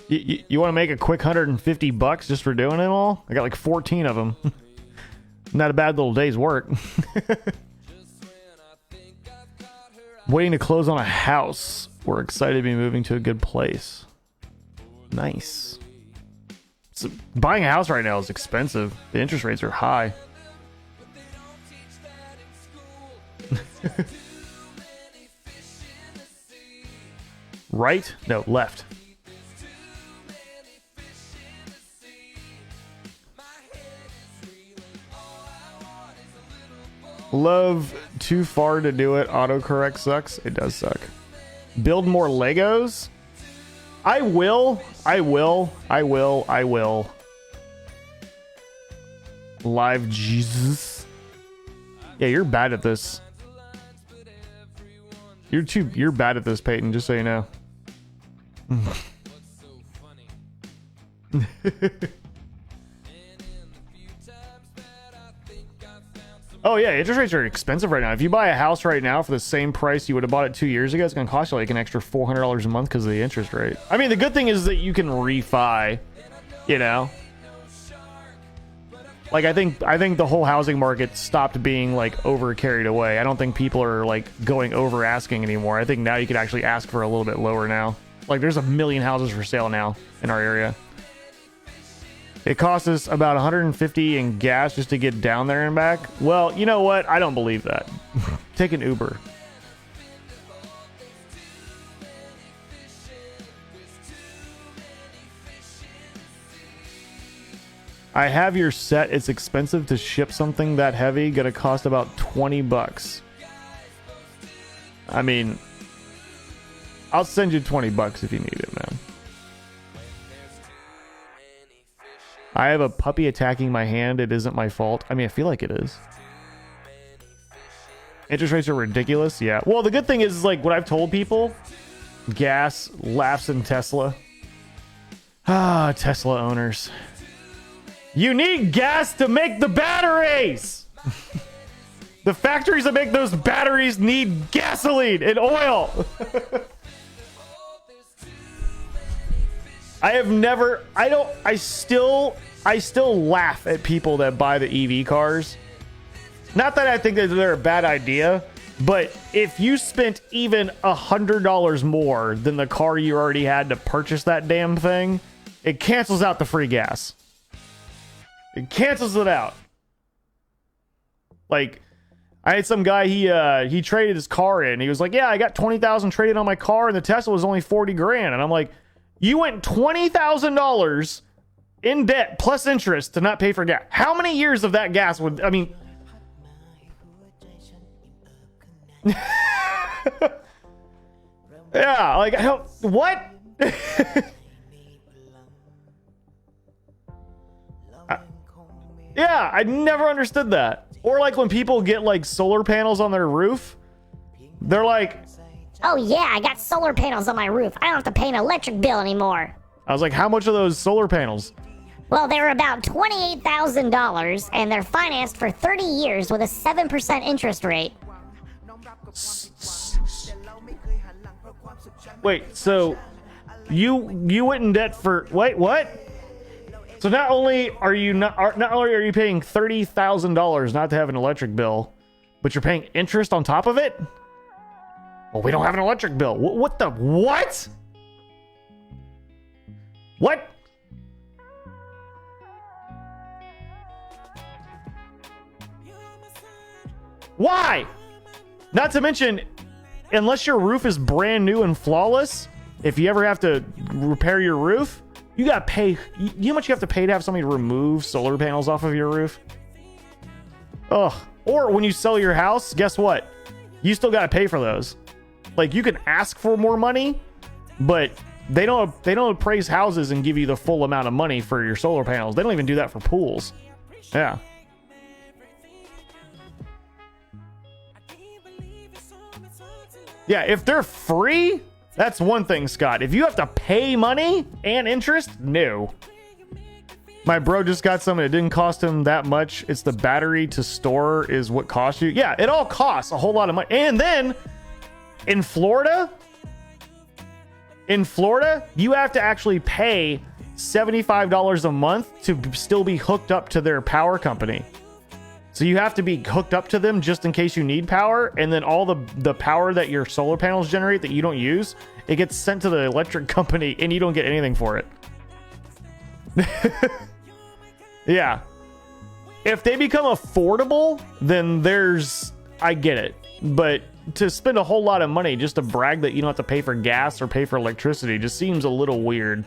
You want to make a quick $150 just for doing them all? I got like 14 of them. Not a bad little day's work. Waiting to close on a house. We're excited to be moving to a good place. Nice. So buying a house right now is expensive. The interest rates are high. Right? No, left. Love too far to do it. Autocorrect sucks. It does suck. Build more Legos. I will. Live Jesus. Yeah, you're bad at this. You're bad at this, Peyton, just so you know. Oh yeah, interest rates are expensive right now. If you buy a house right now for the same price you would have bought it 2 years ago, it's going to cost you like an extra $400 a month because of the interest rate. I mean, the good thing is that you can refi, you know? Like, I think the whole housing market stopped being like over carried away. I don't think people are like going over asking anymore. I think now you could actually ask for a little bit lower now. Like, there's 1 million houses for sale now in our area. It costs us about $150 in gas just to get down there and back. Well, you know what? I don't believe that. Take an Uber. I have your set. It's expensive to ship something that heavy. Gonna cost about $20. I mean, I'll send you $20 if you need it, man. I have a puppy attacking my hand. It isn't my fault. I mean, I feel like it is. Interest rates are ridiculous. Yeah. Well, the good thing is like what I've told people, gas laughs in Tesla. Ah, Tesla owners. You need gas to make the batteries. The factories that make those batteries need gasoline and oil. I still laugh at people that buy the EV cars. Not that I think that they're a bad idea, but if you spent even $100 more than the car you already had to purchase that damn thing, it cancels out the free gas. It cancels it out. Like, I had some guy, he traded his car in. He was like, yeah, I got 20,000 traded on my car and the Tesla was only 40 grand. And I'm like, you went $20,000 in debt plus interest to not pay for gas. How many years of that gas would, I mean... yeah, like, what? Yeah, I never understood that. Or like when people get like solar panels on their roof, they're like, oh yeah, I got solar panels on my roof. I don't have to pay an electric bill anymore. I was like, how much are those solar panels? Well, they were about $28,000 and they're financed for 30 years with a 7% interest rate. Wait, so you went in debt for, wait, what? So not only are you paying $30,000 not to have an electric bill, but you're paying interest on top of it? Well, we don't have an electric bill. What the what? What? Why? Not to mention, unless your roof is brand new and flawless, if you ever have to repair your roof, you gotta pay. You know how much you have to pay to have somebody remove solar panels off of your roof? Ugh. Or when you sell your house, guess what? You still gotta pay for those. Like, you can ask for more money, but they don't appraise houses and give you the full amount of money for your solar panels. They don't even do that for pools. Yeah. Yeah, if they're free, that's one thing, Scott. If you have to pay money and interest, no. My bro just got some and it didn't cost him that much. It's the battery to store is what costs you. Yeah, it all costs a whole lot of money. And then in Florida, you have to actually pay $75 a month to still be hooked up to their power company. So you have to be hooked up to them just in case you need power, and then all the power that your solar panels generate that you don't use, it gets sent to the electric company and you don't get anything for it. Yeah. If they become affordable, then I get it. But to spend a whole lot of money just to brag that you don't have to pay for gas or pay for electricity just seems a little weird.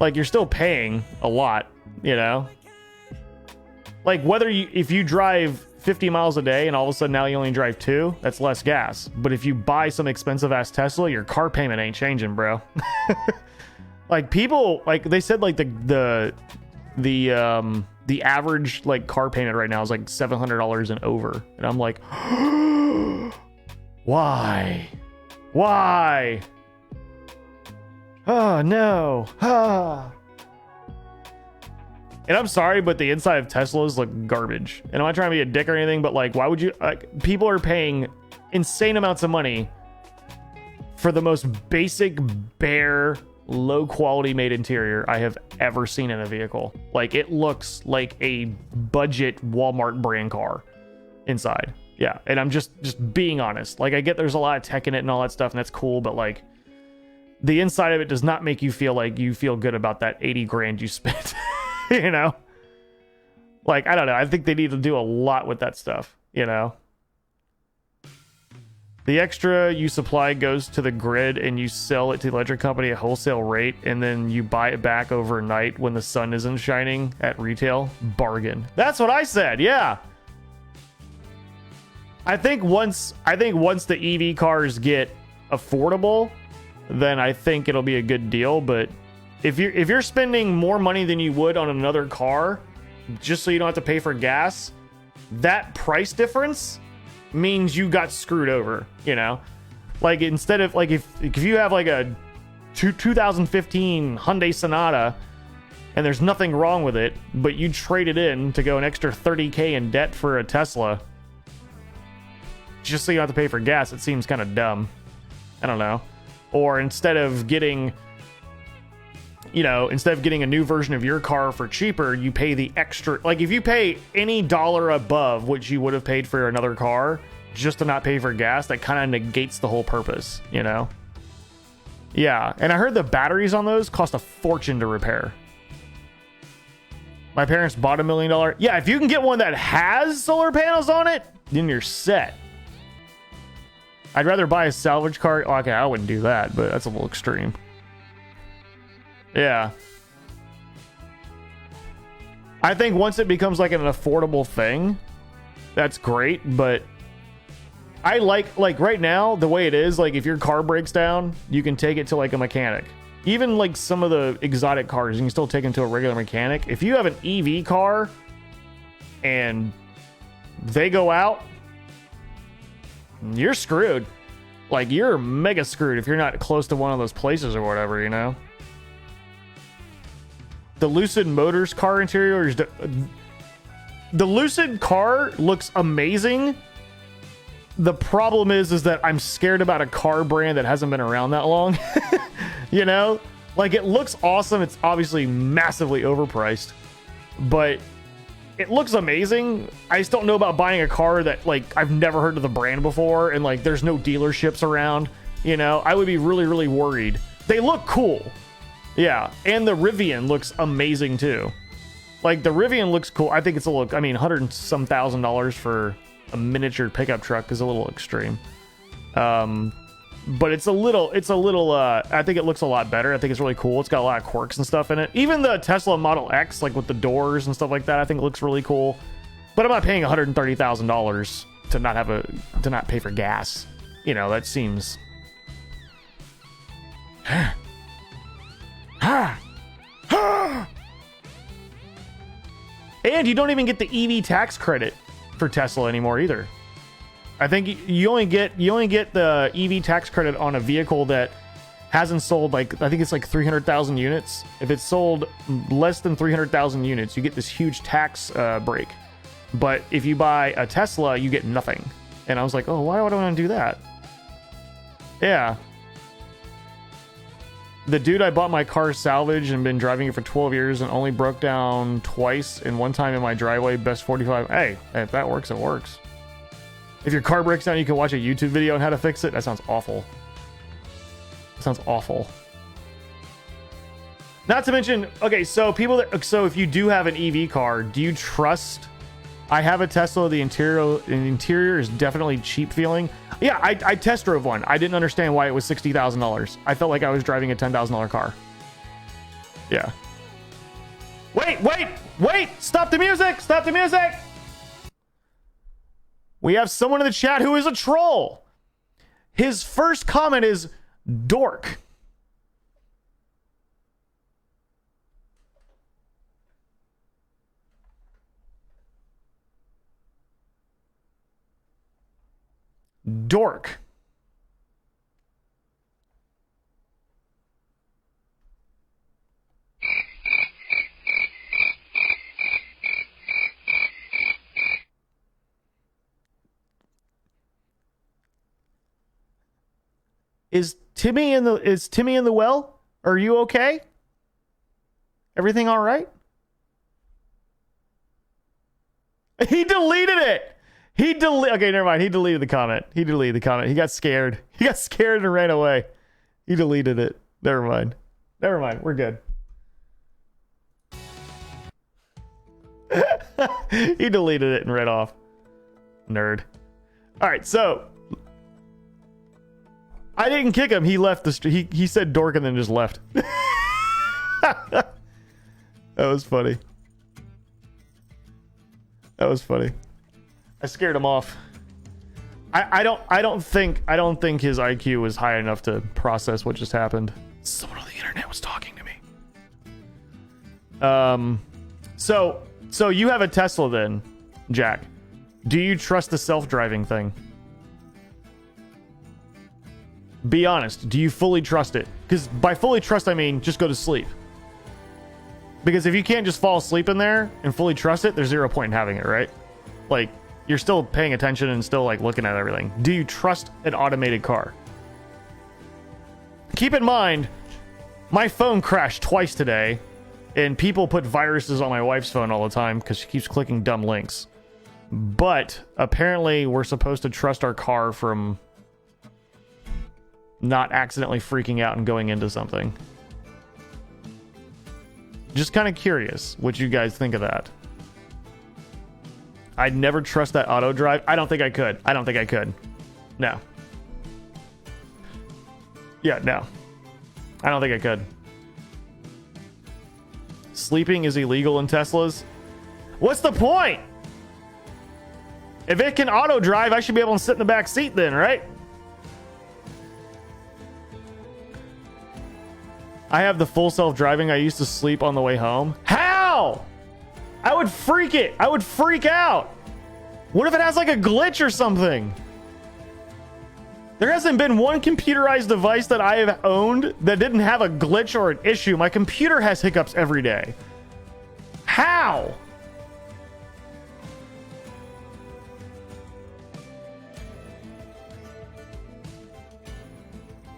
Like, you're still paying a lot, you know? Like, if you drive 50 miles a day and all of a sudden now you only drive 2, that's less gas. But if you buy some expensive ass Tesla, your car payment ain't changing, bro. Like, people, like, they said like the average like car payment right now is like $700 and over, and I'm like, why? Oh no. And I'm sorry, but the inside of Teslas look garbage. And I'm not trying to be a dick or anything, but like, why would you? Like, people are paying insane amounts of money for the most basic, bare, low quality made interior I have ever seen in a vehicle. Like, it looks like a budget Walmart brand car inside. Yeah, and I'm just being honest. Like, I get there's a lot of tech in it and all that stuff, and that's cool, but like, the inside of it does not make you feel like you feel good about that 80 grand you spent. You know? Like, I don't know. I think they need to do a lot with that stuff, you know? The extra you supply goes to the grid and you sell it to the electric company at wholesale rate, and then you buy it back overnight when the sun isn't shining at retail. Bargain. That's what I said. Yeah. I think once the EV cars get affordable, then I think it'll be a good deal. But if you're spending more money than you would on another car just so you don't have to pay for gas, that price difference means you got screwed over, you know? Like, instead of, like, if you have like a 2015 Hyundai Sonata and there's nothing wrong with it, but you trade it in to go an extra 30K in debt for a Tesla just so you don't have to pay for gas, it seems kind of dumb. I don't know. Or instead of getting a new version of your car for cheaper, you pay the extra. Like, if you pay any dollar above what you would have paid for another car just to not pay for gas, that kind of negates the whole purpose, you know? Yeah, and I heard the batteries on those cost a fortune to repair. My parents bought $1 million. Yeah, if you can get one that has solar panels on it, then you're set. I'd rather buy a salvage car. Okay, I wouldn't do that, but that's a little extreme. Yeah. I think once it becomes like an affordable thing, that's great, but I like right now, the way it is, like, if your car breaks down, you can take it to like a mechanic. Even like some of the exotic cars, you can still take them to a regular mechanic. If you have an EV car and they go out, you're screwed. Like, you're mega screwed if you're not close to one of those places or whatever, you know? The Lucid Motors car interior is... The Lucid car looks amazing. The problem is that I'm scared about a car brand that hasn't been around that long. You know? Like, it looks awesome. It's obviously massively overpriced. But it looks amazing. I just don't know about buying a car that, like, I've never heard of the brand before, and, like, there's no dealerships around. You know? I would be really, really worried. They look cool. Yeah, and the Rivian looks amazing too. Like, the Rivian looks cool. I think it's a little, I mean, $100 and some thousand for a miniature pickup truck is a little extreme. But it's a little, I think it looks a lot better. I think it's really cool. It's got a lot of quirks and stuff in it. Even the Tesla Model X, like with the doors and stuff like that, I think it looks really cool. But I'm not paying $130,000 to not pay for gas. You know, that seems... And you don't even get the EV tax credit for Tesla anymore either. I think you only get the EV tax credit on a vehicle that hasn't sold, like, I think it's like 300,000 units. If it's sold less than 300,000 units, you get this huge tax break. But if you buy a Tesla, you get nothing. And I was like, oh, why would I want to do that? Yeah. The dude I bought my car salvaged and been driving it for 12 years and only broke down twice and one time in my driveway, best 45. Hey, if that works, it works. If your car breaks down, you can watch a YouTube video on how to fix it. That sounds awful. That sounds awful. Not to mention, okay, so so if you do have an EV car, do you trust? I have a Tesla. The interior is definitely cheap feeling. Yeah, I test drove one. I didn't understand why it was $60,000. I felt like I was driving a $10,000 car. Yeah. Wait! Stop the music! Stop the music! We have someone in the chat who is a troll. His first comment is dork. Dork. Is Timmy in the well? Are you okay? Everything all right? He deleted it. Okay, never mind. He deleted the comment. He got scared. He got scared and ran away. He deleted it. Never mind. We're good. He deleted it and ran off. Nerd. All right, so I didn't kick him. He left the street. He said dork and then just left. That was funny. I scared him off. I don't think his IQ was high enough to process what just happened. Someone on the internet was talking to me. So you have a Tesla then, Jack. Do you trust the self-driving thing? Be honest. Do you fully trust it? Because by fully trust, I mean just go to sleep. Because if you can't just fall asleep in there and fully trust it, there's zero point in having it, right? Like, you're still paying attention and still like looking at everything. Do you trust an automated car? Keep in mind, my phone crashed twice today, and people put viruses on my wife's phone all the time because she keeps clicking dumb links. But apparently we're supposed to trust our car from not accidentally freaking out and going into something. Just kind of curious what you guys think of that. I'd never trust that auto drive. I don't think I could. No. Yeah, no. I don't think I could. Sleeping is illegal in Teslas. What's the point? If it can auto drive, I should be able to sit in the back seat then, right? I have the full self-driving. I used to sleep on the way home. How? I would freak it. I would freak out. What if it has like a glitch or something? There hasn't been one computerized device that I have owned that didn't have a glitch or an issue. My computer has hiccups every day. How?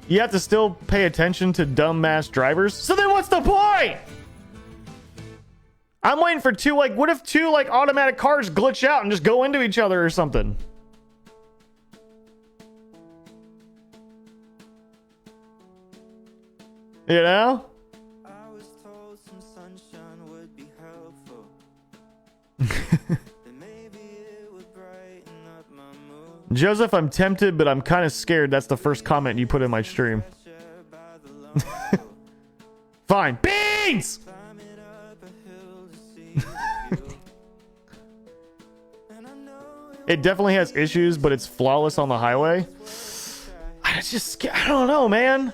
You have to still pay attention to dumbass drivers? So then what's the point? I'm waiting for two, like, what if two, like, automatic cars glitch out and just go into each other or something? You know? I was told some sunshine would be helpful. Then maybe it would brighten up my mood. Joseph, I'm tempted, but I'm kind of scared. That's the first comment you put in my stream. By the low, Fine. Beans! climbing up a hill to see the view. And I know It definitely has issues, but it's flawless on the highway. It's just, I don't know, man.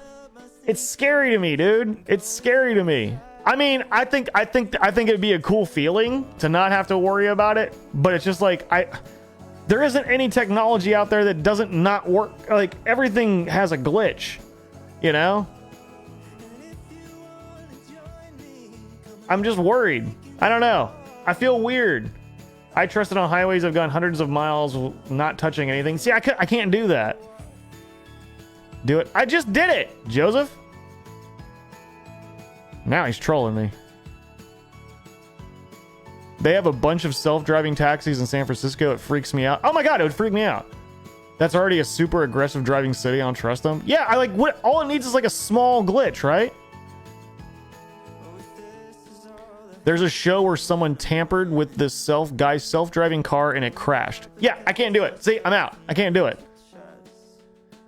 It's scary to me, dude. It's scary to me. I mean, I think it'd be a cool feeling to not have to worry about it, but it's just like there isn't any technology out there that doesn't not work. Like everything has a glitch, you know? I'm just worried. I don't know. I feel weird. I trust it on highways. I've gone hundreds of miles not touching anything. See, I can't do that. Do it. I just did it, Joseph. Now he's trolling me. They have a bunch of self-driving taxis in San Francisco. It freaks me out. Oh my god, it would freak me out. That's already a super aggressive driving city. I don't trust them. Yeah, I like what all it needs is like a small glitch, right? There's a show where someone tampered with this guy's self-driving car and it crashed. Yeah, I can't do it. See, I'm out. I can't do it.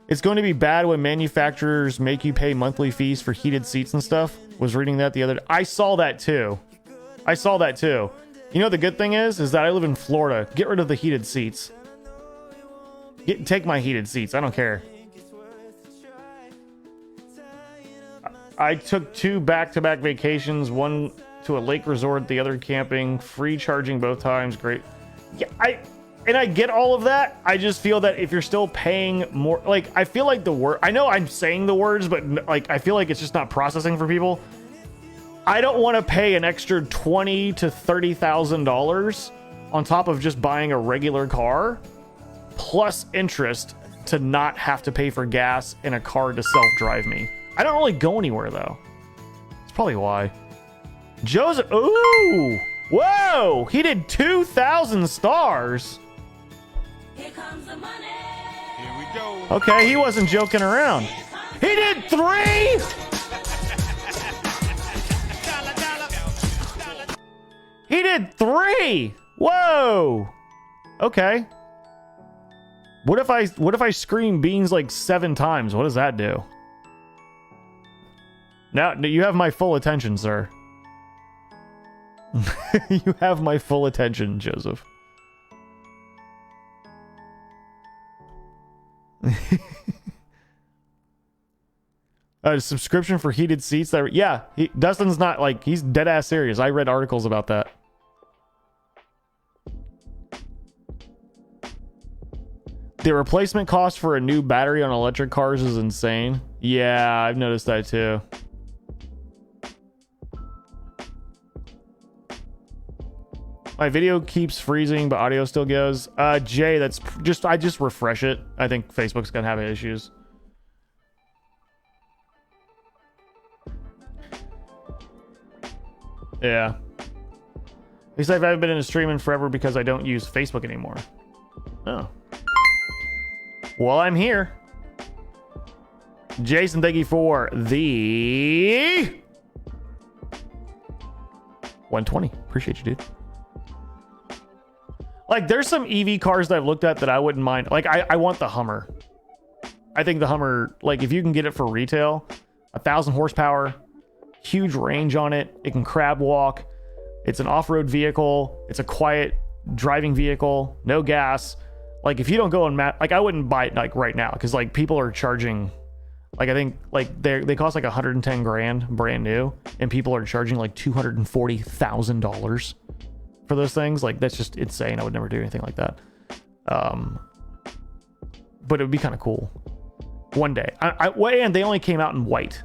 It's going to be bad when manufacturers make you pay monthly fees for heated seats and stuff. Was reading that the other day. I saw that too. You know the good thing is that I live in Florida. Get rid of the heated seats. Take my heated seats. I don't care. I took 2 back-to-back vacations. One to a lake resort, the other camping. Free charging both times. Great. Yeah, I get all of that. I just feel that if you're still paying more, like, I feel like I know I'm saying the words, but like, I feel like it's just not processing for people. I don't want to pay an extra $20,000 to $30,000 on top of just buying a regular car, plus interest to not have to pay for gas in a car to self-drive me. I don't really go anywhere though. That's probably why. Joseph, ooh, whoa, he did 2,000 stars. Here comes the money. Here we go. Okay, he wasn't joking around. He did 3? He did 3. Whoa. Okay. What if I scream beans like 7 times? What does that do? Now you have my full attention, sir. You have my full attention, Joseph. A subscription for heated seats. That yeah, Dustin's not like, he's dead ass serious. I read articles about that. The replacement cost for a new battery on electric cars is insane. Yeah, I've noticed that too. My video keeps freezing, but audio still goes. Jay, that's just, I just refresh it. I think Facebook's gonna have issues. Yeah. At least I haven't been in a streaming forever because I don't use Facebook anymore. Oh. Well, I'm here. Jason, thank you for the 120. Appreciate you, dude. Like, there's some EV cars that I've looked at that I wouldn't mind. Like, I want the Hummer. I think the Hummer, like, if you can get it for retail, 1,000 horsepower, huge range on it. It can crab walk. It's an off-road vehicle. It's a quiet driving vehicle. No gas. Like, if you don't go and like, I wouldn't buy it like right now because like people are charging, like, I think like they cost like 110 grand brand new, and people are charging like $240,000 for those things. Like, that's just insane. I would never do anything like that. But it would be kind of cool one day. And they only came out in white.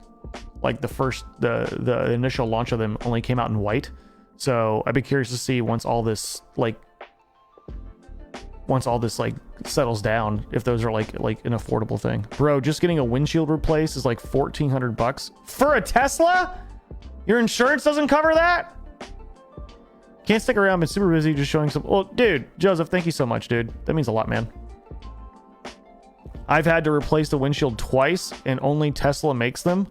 Like the initial launch of them only came out in white. So I'd be curious to see once all this settles down, if those are like an affordable thing. Bro, just getting a windshield replaced is like $1,400 for a Tesla. Your insurance doesn't cover that. Can't stick around, been super busy just showing some. Well, dude, Joseph, thank you so much, dude. That means a lot, man. I've had to replace the windshield twice, and only Tesla makes them.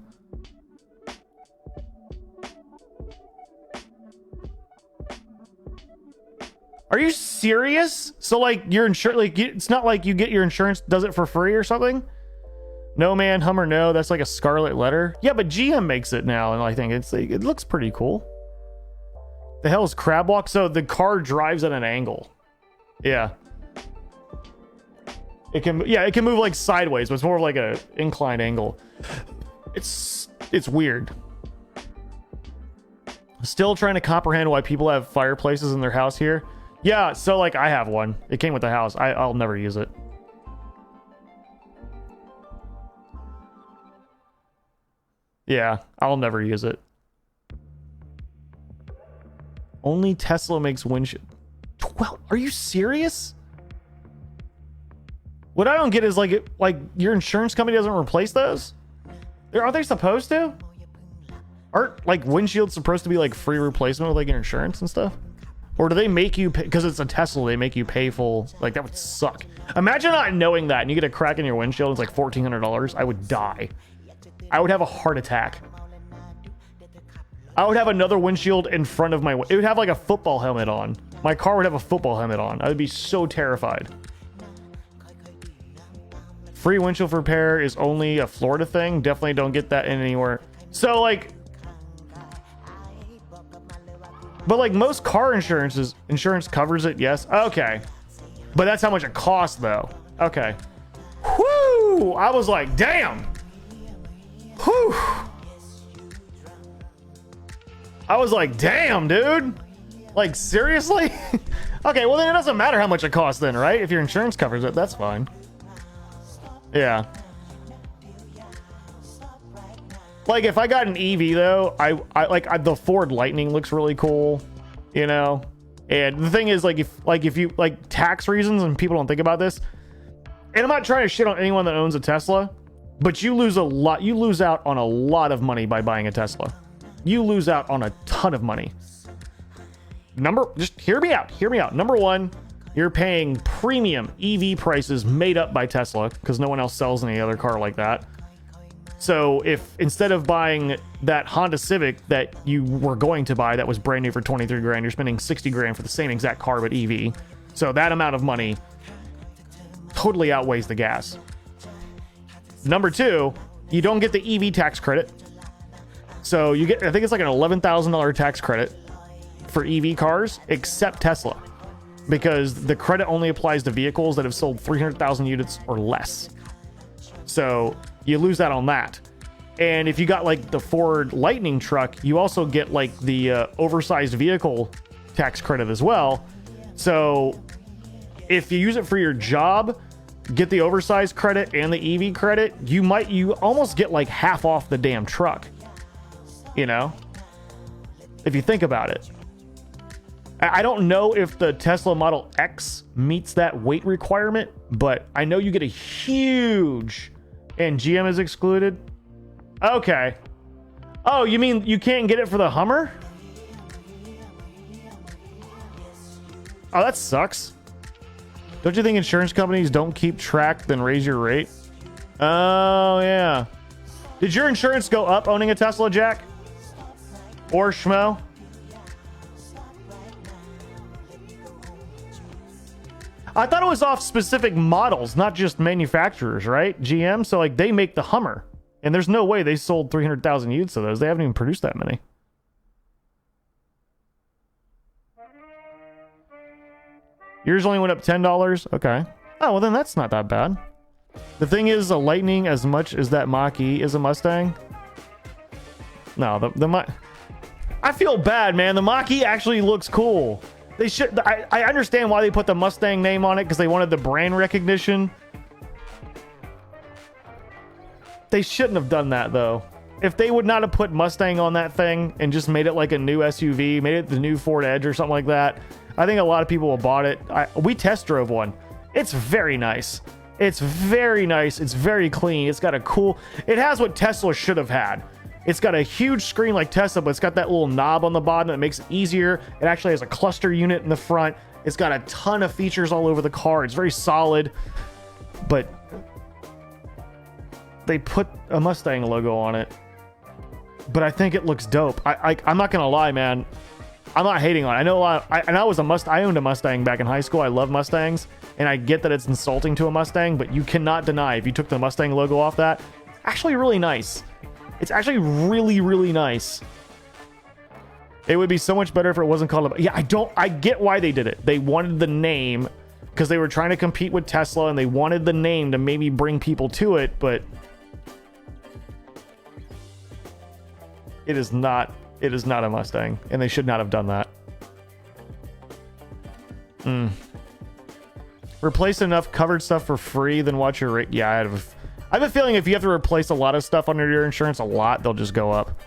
Are you serious? So like your insurance, like it's not like you get your insurance does it for free or something? No, man, Hummer, no. That's like a scarlet letter. Yeah, but GM makes it now, and I think it looks pretty cool. The hell is crab walk? So the car drives at an angle. Yeah. It can move like sideways, but it's more of like a inclined angle. It's weird. Still trying to comprehend why people have fireplaces in their house here. Yeah, so like I have one. It came with the house. I'll never use it. Yeah, I'll never use it. Only Tesla makes windshield. 12? Are you serious? What I don't get is like your insurance company doesn't replace those? Aren't they supposed to? Aren't like windshields supposed to be like free replacement with like your insurance and stuff? Or do they make you pay, because it's a Tesla, they make you pay full? Like, that would suck. Imagine not knowing that and you get a crack in your windshield, it's like $1,400. I would die. I would have a heart attack. I would have another windshield in front of my... It would have like a football helmet on. My car would have a football helmet on. I would be so terrified. Free windshield repair is only a Florida thing. Definitely don't get that in anywhere. So, like... But like most car insurance covers it, yes. Okay. But that's how much it costs though. Okay. Whoo! I was like, damn. Whew. I was like, damn, dude. Like, seriously? Okay, well then it doesn't matter how much it costs then, right? If your insurance covers it, that's fine. Yeah. Like, if I got an EV though, I the Ford Lightning looks really cool, you know. And the thing is, like, if you like tax reasons and people don't think about this, and I'm not trying to shit on anyone that owns a Tesla, but you lose out on a lot of money by buying a Tesla. You lose out on a ton of money. Just hear me out. Number one, you're paying premium EV prices made up by Tesla because no one else sells any other car like that. So if instead of buying that Honda Civic that you were going to buy that was brand new for 23 grand, you're spending 60 grand for the same exact car but EV. So that amount of money totally outweighs the gas. Number two, you don't get the EV tax credit. So you get, I think it's like an $11,000 tax credit for EV cars, except Tesla, because the credit only applies to vehicles that have sold 300,000 units or less. So you lose out on that. And if you got like the Ford Lightning truck, you also get like the oversized vehicle tax credit as well. So if you use it for your job, get the oversized credit and the EV credit, you almost get like half off the damn truck. You know? If you think about it. I don't know if the Tesla Model X meets that weight requirement, but I know you get a huge... And GM is excluded? Okay. Oh, you mean you can't get it for the Hummer? Oh, that sucks. Don't you think insurance companies don't keep track, then raise your rate? Oh, yeah. Did your insurance go up owning a Tesla, Jack? Or Schmo? I thought it was off specific models, not just manufacturers, right? GM, so like they make the Hummer. And there's no way they sold 300,000 units of those. They haven't even produced that many. Yours only went up $10? Okay. Oh, well then that's not that bad. The thing is, a Lightning, as much as that Mach-E is a Mustang. No, I feel bad, man. The Mach-E actually looks cool. They should. I understand why they put the Mustang name on it, because they wanted the brand recognition. They shouldn't have done that, though. If they would not have put Mustang on that thing and just made it like a new SUV, made it the new Ford Edge or something like that, I think a lot of people will bought it. We test drove one. It's very nice. It's very nice. It's very clean. It's got a cool... It has what Tesla should have had. It's got a huge screen like Tesla, but it's got that little knob on the bottom that makes it easier. It actually has a cluster unit in the front. It's got a ton of features all over the car. It's very solid. But they put a Mustang logo on it. But I think it looks dope. I'm not gonna lie, man. I'm not hating on it. I know a lot. I owned a Mustang back in high school. I love Mustangs, and I get that it's insulting to a Mustang, but you cannot deny if you took the Mustang logo off that, actually really nice. It's actually really, really nice. It would be so much better if it wasn't called a... Yeah, I get why they did it. They wanted the name because they were trying to compete with Tesla, and they wanted the name to maybe bring people to it, but it is not a Mustang, and they should not have done that. Replace enough covered stuff for free, then watch your rate. Yeah, I have a feeling if you have to replace a lot of stuff under your insurance, a lot, they'll just go up.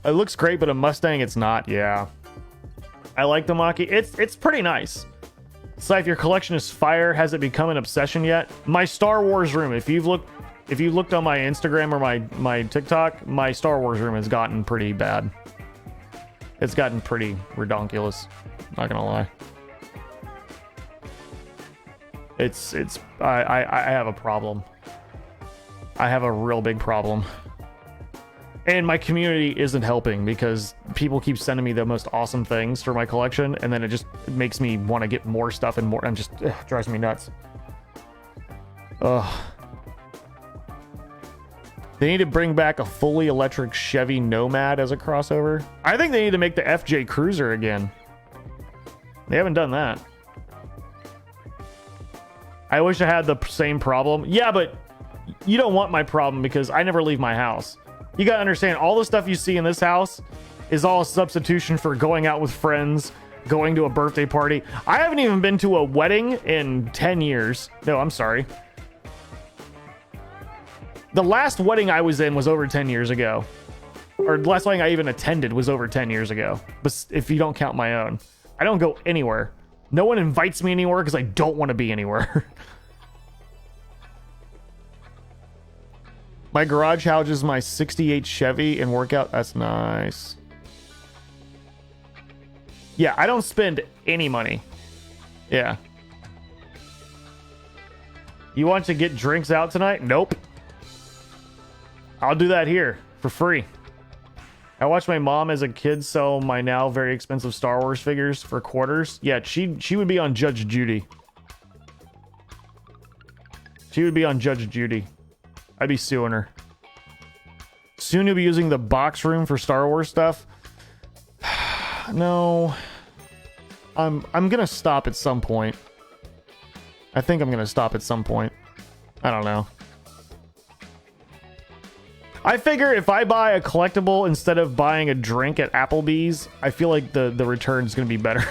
It looks great, but a Mustang, it's not. Yeah, I like the Mach-E. It's pretty nice. So if your collection is fire, has it become an obsession yet? My Star Wars room, if you've looked on my Instagram or my TikTok, my Star Wars room has gotten pretty bad. It's gotten pretty redonkulous. Not gonna lie. I have a problem. I have a real big problem. And my community isn't helping because people keep sending me the most awesome things for my collection, and then it makes me want to get more stuff and more, and just drives me nuts. Ugh. They need to bring back a fully electric Chevy Nomad as a crossover. I think they need to make the FJ Cruiser again. They haven't done that. I wish I had the same problem. Yeah, but you don't want my problem because I never leave my house. You gotta understand, all the stuff you see in this house is all a substitution for going out with friends, going to a birthday party. I haven't even been to a wedding in 10 years. No, I'm sorry. The last wedding I was in was over 10 years ago. Or the last wedding I even attended was over 10 years ago. But if you don't count my own. I don't go anywhere. No one invites me anywhere because I don't want to be anywhere. My garage houses my 68 Chevy and workout. That's nice. Yeah, I don't spend any money. Yeah. You want to get drinks out tonight? Nope. I'll do that here for free. I watched my mom as a kid sell my now very expensive Star Wars figures for quarters. Yeah, she would be on Judge Judy. She would be on Judge Judy. I'd be suing her. Soon you'll be using the box room for Star Wars stuff. No. I'm gonna stop at some point. I think I'm gonna stop at some point. I don't know. I figure if I buy a collectible instead of buying a drink at Applebee's, I feel like the return is going to be better.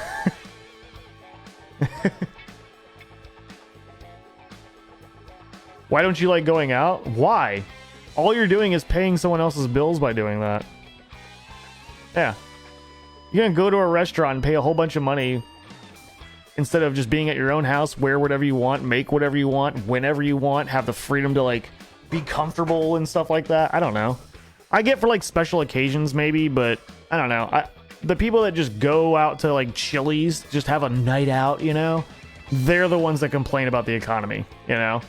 Why don't you like going out? Why? All you're doing is paying someone else's bills by doing that. Yeah. You're going to go to a restaurant and pay a whole bunch of money instead of just being at your own house, wear whatever you want, make whatever you want, whenever you want, have the freedom to like be comfortable and stuff like that. I don't know. I get for like special occasions maybe, but I don't know. The people that just go out to like Chili's, just have a night out, you know, they're the ones that complain about the economy, you know.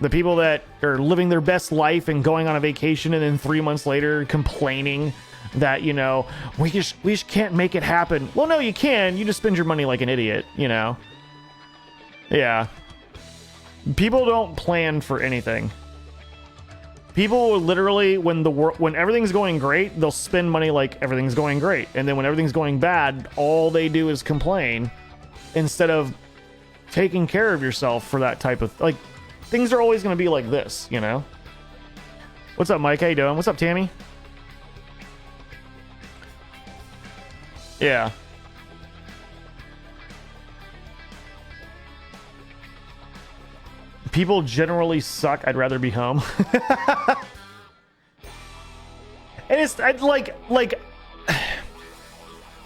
The people that are living their best life and going on a vacation and then 3 months later complaining that, you know, we just can't make it happen. Well, no, you can. You just spend your money like an idiot, you know. Yeah. People don't plan for anything. People will literally, when everything's going great, they'll spend money like everything's going great. And then when everything's going bad, all they do is complain instead of taking care of yourself for that type of, like, things are always going to be like this, you know? What's up, Mike? How you doing? What's up, Tammy? Yeah. People generally suck. I'd rather be home. And it's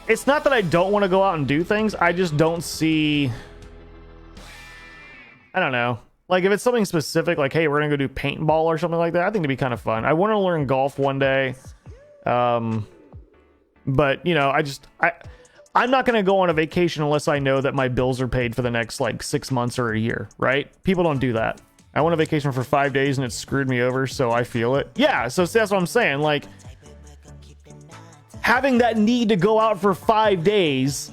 it's not that I don't want to go out and do things. I just don't see, I don't know. Like if it's something specific, like, hey, we're going to go do paintball or something like that, I think it'd be kind of fun. I want to learn golf one day. But, you know, I'm not going to go on a vacation unless I know that my bills are paid for the next, like, 6 months or a year, right? People don't do that. I went on vacation for 5 days and it screwed me over, so I feel it. Yeah, so that's what I'm saying. Like, having that need to go out for 5 days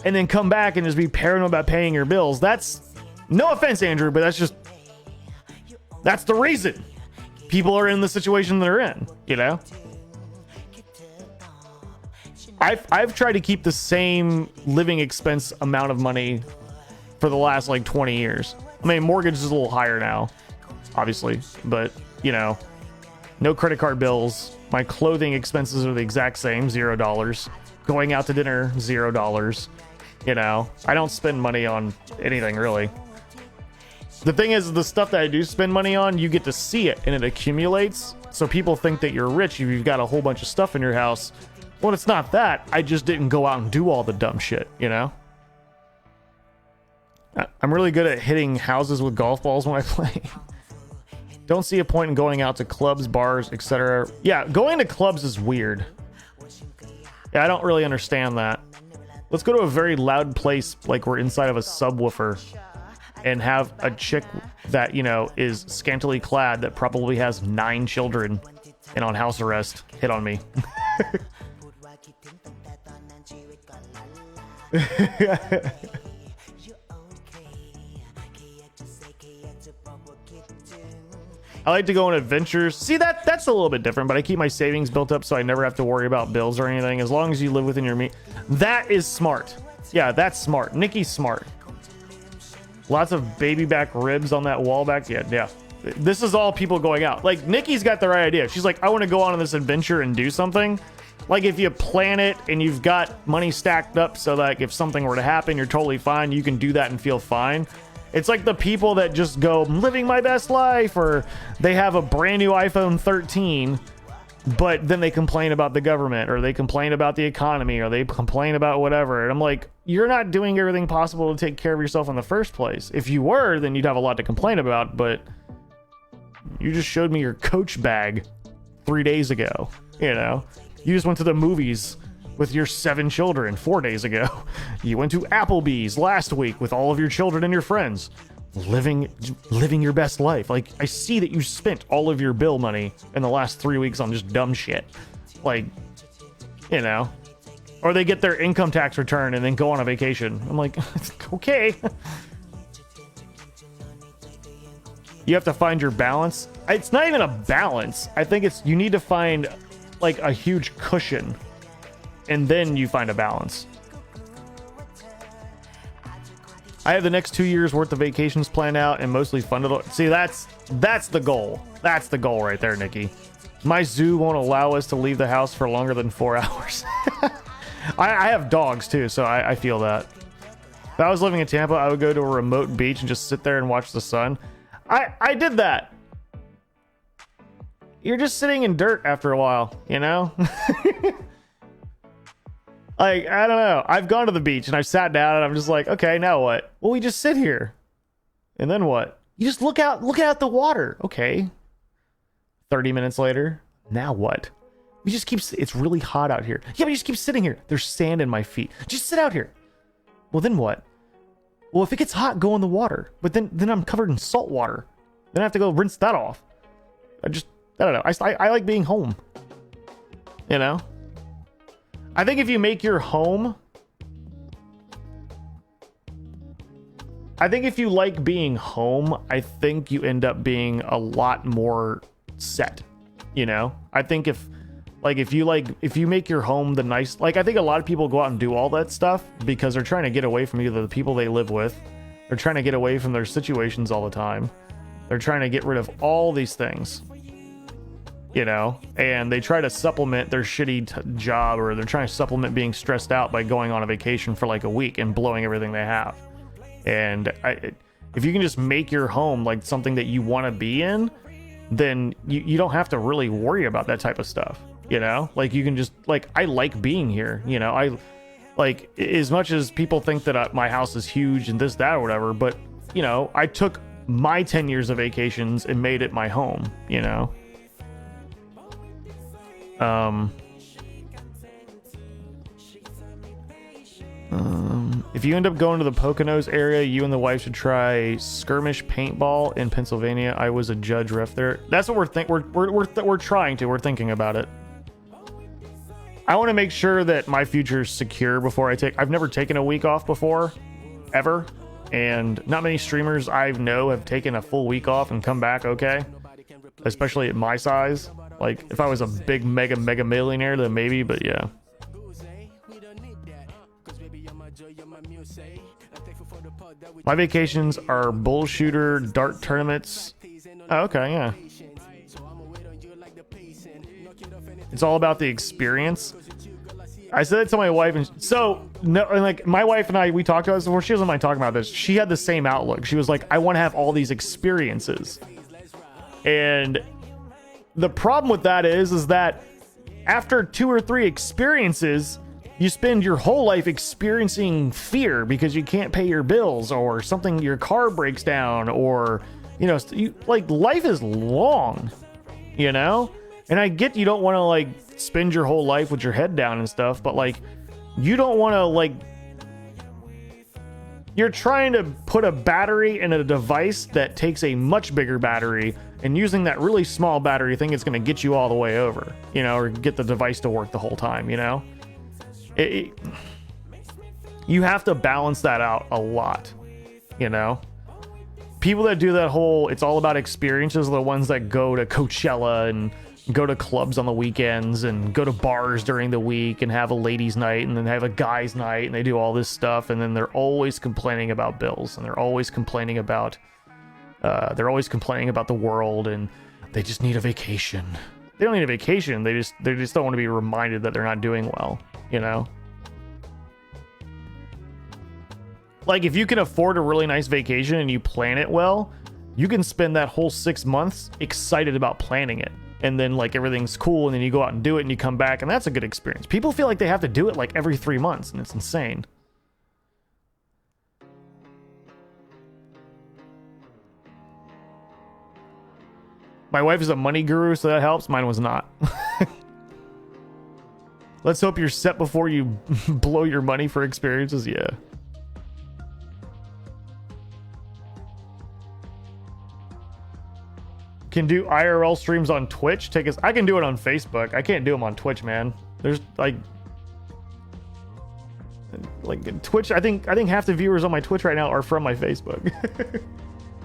and then come back and just be paranoid about paying your bills, that's... No offense, Andrew, but that's the reason people are in the situation they're in, you know? I've tried to keep the same living expense amount of money for the last like 20 years. I mean, mortgage is a little higher now, obviously, but you know, no credit card bills. My clothing expenses are the exact same, $0. Going out to dinner, $0. You know, I don't spend money on anything really. The thing is, the stuff that I do spend money on, you get to see it and it accumulates. So people think that you're rich if you've got a whole bunch of stuff in your house. Well, it's not that. I just didn't go out and do all the dumb shit, you know? I'm really good at hitting houses with golf balls when I play. Don't see a point in going out to clubs, bars, etc. Yeah, going to clubs is weird. Yeah, I don't really understand that. Let's go to a very loud place, like we're inside of a subwoofer, and have a chick that, you know, is scantily clad that probably has 9 children and on house arrest hit on me. I like to go on adventures. See, that's a little bit different, but I keep my savings built up so I never have to worry about bills or anything. As long as you live within your means. That is smart. Yeah, that's smart. Nikki's smart. Lots of baby back ribs on that wall back. Yeah. This is all people going out. Like, Nikki's got the right idea. She's like, I want to go on this adventure and do something. Like, if you plan it and you've got money stacked up so that if something were to happen, you're totally fine. You can do that and feel fine. It's like the people that just go, I'm living my best life, or they have a brand new iPhone 13, but then they complain about the government, or they complain about the economy, or they complain about whatever. And I'm like, you're not doing everything possible to take care of yourself in the first place. If you were, then you'd have a lot to complain about, but you just showed me your Coach bag 3 days ago, you know? You just went to the movies with your 7 children 4 days ago. You went to Applebee's last week with all of your children and your friends. Living your best life. Like, I see that you spent all of your bill money in the last 3 weeks on just dumb shit. Like, you know. Or they get their income tax return and then go on a vacation. I'm like, okay. You have to find your balance. It's not even a balance. I think it's, you need to find like a huge cushion, and then you find a balance. I have the next 2 years worth of vacations planned out and mostly funded. See, that's the goal. That's the goal right there, Nikki. My zoo won't allow us to leave the house for longer than 4 hours. I have dogs too, so I feel that. If I was living in Tampa, I would go to a remote beach and just sit there and watch the sun. I did that. You're just sitting in dirt after a while, you know? Like, I don't know. I've gone to the beach and I've sat down and I'm just like, okay, now what? Well, we just sit here. And then what? You just look out the water. Okay. 30 minutes later, now what? We just keep, it's really hot out here. Yeah, but you just keep sitting here. There's sand in my feet. Just sit out here. Well, then what? Well, if it gets hot, go in the water. But then I'm covered in salt water. Then I have to go rinse that off. I don't know. I like being home. You know? I think if you make your home... I think if you like being home, I think you end up being a lot more set. You know? I think if you make your home the nice... Like, I think a lot of people go out and do all that stuff because they're trying to get away from either the people they live with. They're trying to get away from their situations all the time. They're trying to get rid of all these things. You know, and they try to supplement their shitty job, or they're trying to supplement being stressed out by going on a vacation for like a week and blowing everything they have. And if you can just make your home like something that you want to be in, then you don't have to really worry about that type of stuff. You know, like you can just like, I like being here. You know, I like, as much as people think that my house is huge and this, that, or whatever, but you know, I took my 10 years of vacations and made it my home, you know. If you end up going to the Poconos area, you and the wife should try skirmish paintball in Pennsylvania. I was a judge ref there. That's what we're trying to. We're thinking about it. I want to make sure that my future is secure before I've never taken a week off before, ever, and not many streamers I know have taken a full week off and come back okay, especially at my size. Like, if I was a big mega millionaire, then maybe, but yeah. My vacations are bull shooter, dart tournaments. Oh, okay, yeah. It's all about the experience. I said it to my wife, and so, no, like, my wife and I, we talked about this before. She doesn't mind talking about this. She had the same outlook. She was like, I want to have all these experiences. And the problem with that is that after 2 or 3 experiences, you spend your whole life experiencing fear because you can't pay your bills, or something, your car breaks down, or, you know, like, life is long, you know? And I get you don't want to, like, spend your whole life with your head down and stuff, but, like, you don't want to, like, you're trying to put a battery in a device that takes a much bigger battery, and using that really small battery thing is going to get you all the way over, you know, or get the device to work the whole time, you know? You have to balance that out a lot, you know? People that do that whole, it's all about experiences, are the ones that go to Coachella and go to clubs on the weekends and go to bars during the week and have a ladies' night and then have a guys' night, and they do all this stuff, and then they're always complaining about bills, and they're always complaining about the world, and they just need a vacation. They don't need a vacation. They just don't want to be reminded that they're not doing well, you know? Like, if you can afford a really nice vacation and you plan it well, you can spend that whole 6 months excited about planning it. And then, like, everything's cool, and then you go out and do it, and you come back, and that's a good experience. People feel like they have to do it, like, every 3 months, and it's insane. My wife is a money guru, so that helps. Mine was not. Let's hope you're set before you blow your money for experiences. Yeah. Can do IRL streams on Twitch. I can do it on Facebook. I can't do them on Twitch, man. There's like Twitch. I think half the viewers on my Twitch right now are from my Facebook.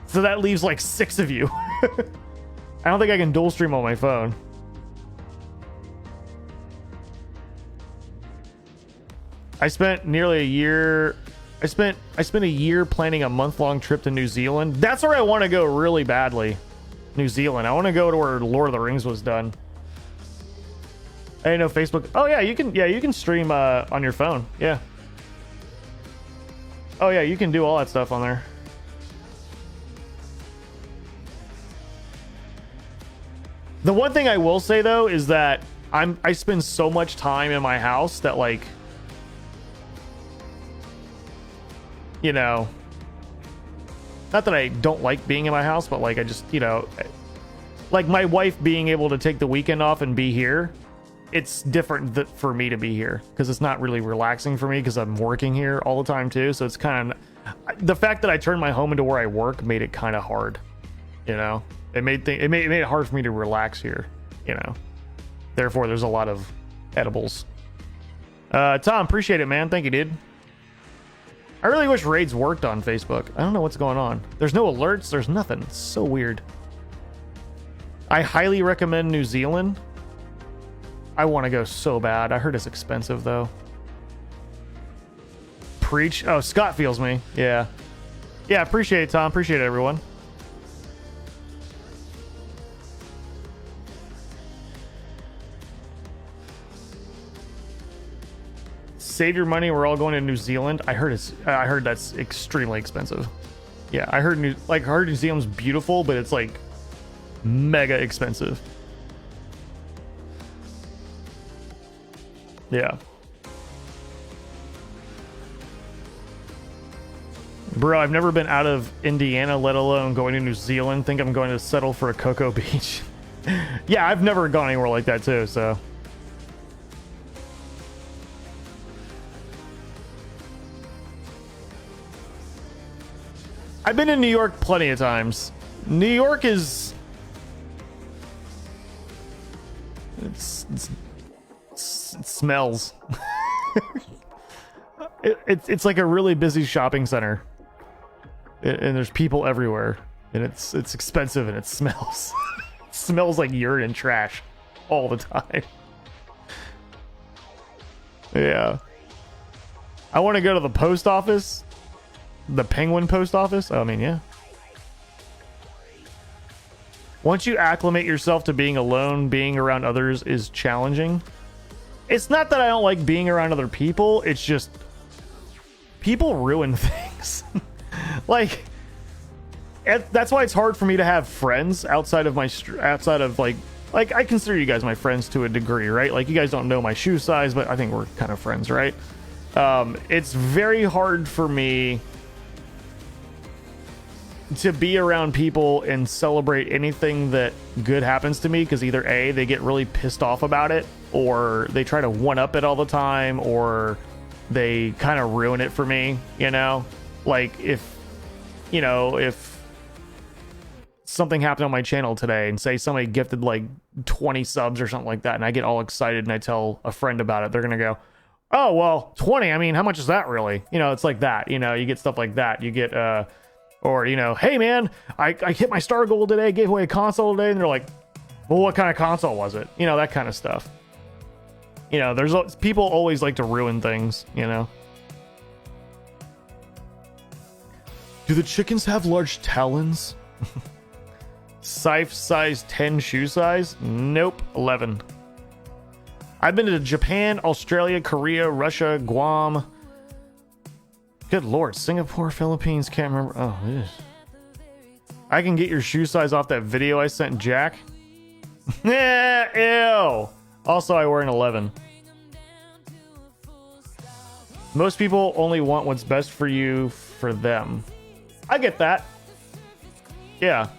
So that leaves like 6 of you. I don't think I can dual stream on my phone. I spent nearly a year I spent a year planning a month-long trip to New Zealand. That's where I want to go really badly. New Zealand. I want to go to where Lord of the Rings was done. I didn't know Facebook. Oh yeah, you can stream on your phone. Yeah. Oh yeah, you can do all that stuff on there. The one thing I will say though is that I spend so much time in my house that, like, you know, not that I don't like being in my house, but like I just, you know, like my wife being able to take the weekend off and be here, it's different for me to be here because it's not really relaxing for me because I'm working here all the time too. So it's kind of, the fact that I turned my home into where I work made it kind of hard, you know. It made it hard for me to relax here, you know. Therefore, there's a lot of edibles. Tom, appreciate it, man. Thank you, dude. I really wish raids worked on Facebook. I don't know what's going on. There's no alerts. There's nothing. It's so weird. I highly recommend New Zealand. I want to go so bad. I heard it's expensive, though. Preach. Oh, Scott feels me. Yeah. Yeah, appreciate it, Tom. Appreciate it, everyone. Save your money. We're all going to New Zealand. I heard that's extremely expensive. Yeah, I heard New Zealand's beautiful, but it's like mega expensive. Yeah. Bro, I've never been out of Indiana, let alone going to New Zealand. Think I'm going to settle for a Cocoa Beach. Yeah, I've never gone anywhere like that too, so. I've been in New York plenty of times. New York is... It smells. It's like a really busy shopping center. And there's people everywhere. And it's expensive and it smells. It smells like urine and trash all the time. Yeah. I want to go to the post office. The Penguin post office? I mean, yeah. Once you acclimate yourself to being alone, being around others is challenging. It's not that I don't like being around other people. It's just people ruin things. Like, that's why it's hard for me to have friends outside of like I consider you guys my friends to a degree, right? Like, you guys don't know my shoe size, but I think we're kind of friends, right? It's very hard for me to be around people and celebrate anything that good happens to me, because either A, they get really pissed off about it, or they try to one up it all the time, or they kind of ruin it for me, you know? Like, if something happened on my channel today and say somebody gifted like 20 subs or something like that, and I get all excited and I tell a friend about it, they're gonna go, oh, well, 20, I mean, how much is that really? You know, it's like that, you know, you get stuff like that. You get or, you know, hey man, I hit my star goal today, gave away a console today, and they're like, well, what kind of console was it? You know, that kind of stuff. You know, there's people always like to ruin things, you know. Do the chickens have large talons? Scythe size 10 shoe size? Nope, 11. I've been to Japan, Australia, Korea, Russia, Guam. Good lord, Singapore, Philippines, can't remember. Oh, ew. I can get your shoe size off that video I sent Jack. Ew. Also, I wear an 11. Most people only want what's best for you for them. I get that. Yeah.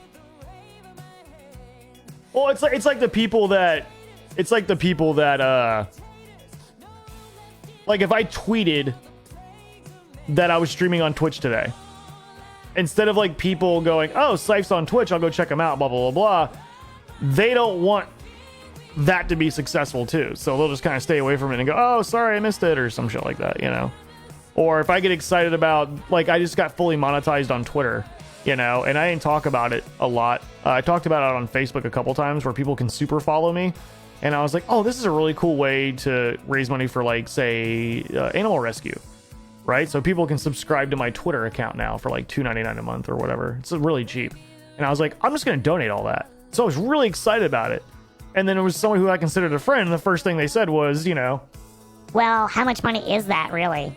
Well, it's like the people that like if I tweeted that I was streaming on Twitch today, instead of like people going, oh, Scythe's on Twitch, I'll go check him out, blah blah blah blah, they don't want that to be successful too, so they'll just kind of stay away from it and go, oh, sorry, I missed it, or some shit like that, you know. Or if I get excited about, like, I just got fully monetized on Twitter, you know, and I didn't talk about it a lot. I talked about it on Facebook a couple times where people can super follow me, and I was like, oh, this is a really cool way to raise money for, like, say, animal rescue. right? So people can subscribe to my Twitter account now for like $2.99 a month or whatever. It's really cheap. And I was like, I'm just going to donate all that. So I was really excited about it. And then it was someone who I considered a friend. And the first thing they said was, you know, Well, how much money is that, really?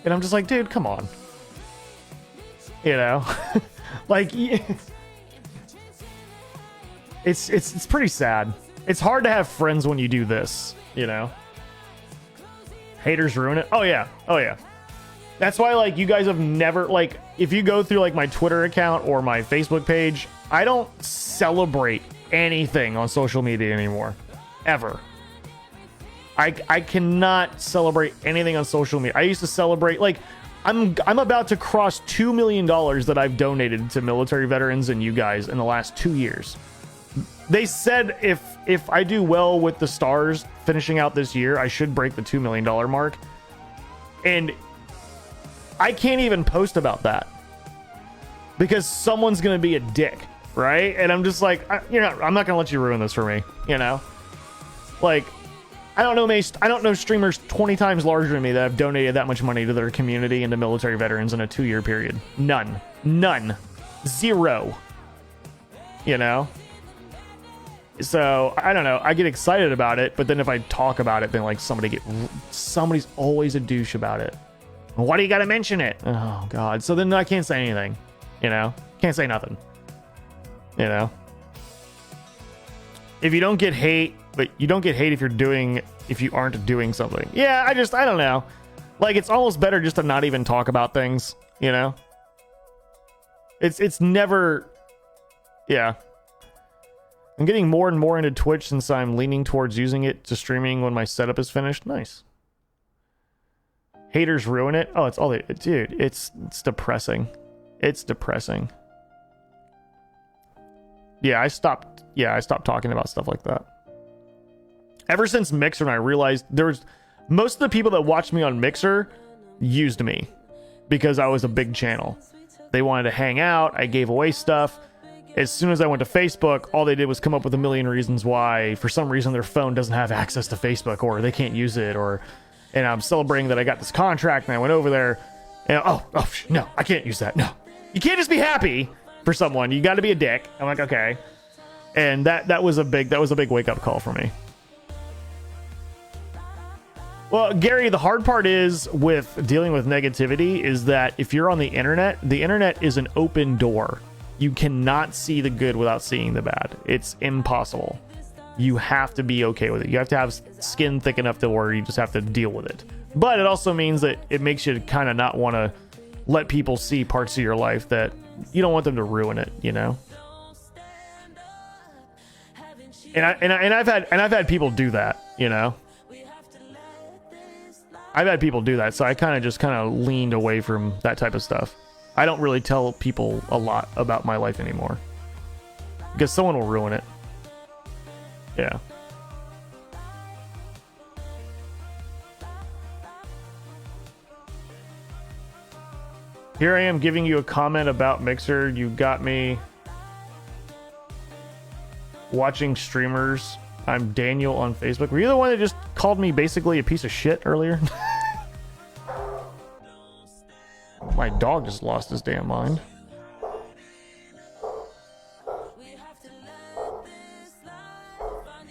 and I'm just like, dude, come on. You know, like, it's pretty sad. It's hard to have friends when you do this, you know. Haters ruin it. Oh yeah. Oh yeah. That's why, like, you guys have never, like, if you go through like my Twitter account or my Facebook page, I don't celebrate anything on social media anymore, ever. I cannot celebrate anything on social media. I used to celebrate, like, I'm about to cross $2 million that I've donated to military veterans and you guys in the last 2 years. They said if I do well with the stars finishing out this year, I should break the $2 million mark. And I can't even post about that because someone's going to be a dick, right? And I'm just like, I'm not going to let you ruin this for me, you know? Like, I don't know streamers 20 times larger than me that have donated that much money to their community and to military veterans in a 2-year period. None. Zero. You know? So, I don't know. I get excited about it, but then if I talk about it, then like somebody's always a douche about it. Why do you gotta mention it? Oh, God. So then I can't say anything. You know? Can't say nothing. You know? If you don't get hate, but you don't get hate if you aren't doing something. Yeah, I don't know. Like, it's almost better just to not even talk about things, you know? It's never, yeah. I'm getting more and more into Twitch since I'm leaning towards using it to streaming when my setup is finished. Nice. Haters ruin it. Oh, it's all they, dude, it's depressing. It's depressing. Yeah, I stopped talking about stuff like that. Ever since Mixer, and I realized most of the people that watched me on Mixer used me because I was a big channel. They wanted to hang out. I gave away stuff. As soon as I went to Facebook, all they did was come up with a million reasons why, for some reason, their phone doesn't have access to Facebook or they can't use it, and I'm celebrating that I got this contract and I went over there and no, I can't use that. No, you can't just be happy for someone. You got to be a dick. I'm like, okay. And that was a big wake up call for me. Well, Gary, the hard part is with dealing with negativity is that if you're on the internet is an open door. You cannot see the good without seeing the bad. It's impossible. You have to be okay with it. You have to have skin thick enough to where you just have to deal with it. But it also means that it makes you kind of not want to let people see parts of your life that you don't want them to ruin it, you know? And I've had people do that, you know? I've had people do that, so I kind of leaned away from that type of stuff. I don't really tell people a lot about my life anymore because someone will ruin it. Yeah. Here I am giving you a comment about Mixer. You got me watching streamers. I'm Daniel on Facebook. Were you the one that just called me basically a piece of shit earlier? My dog just lost his damn mind.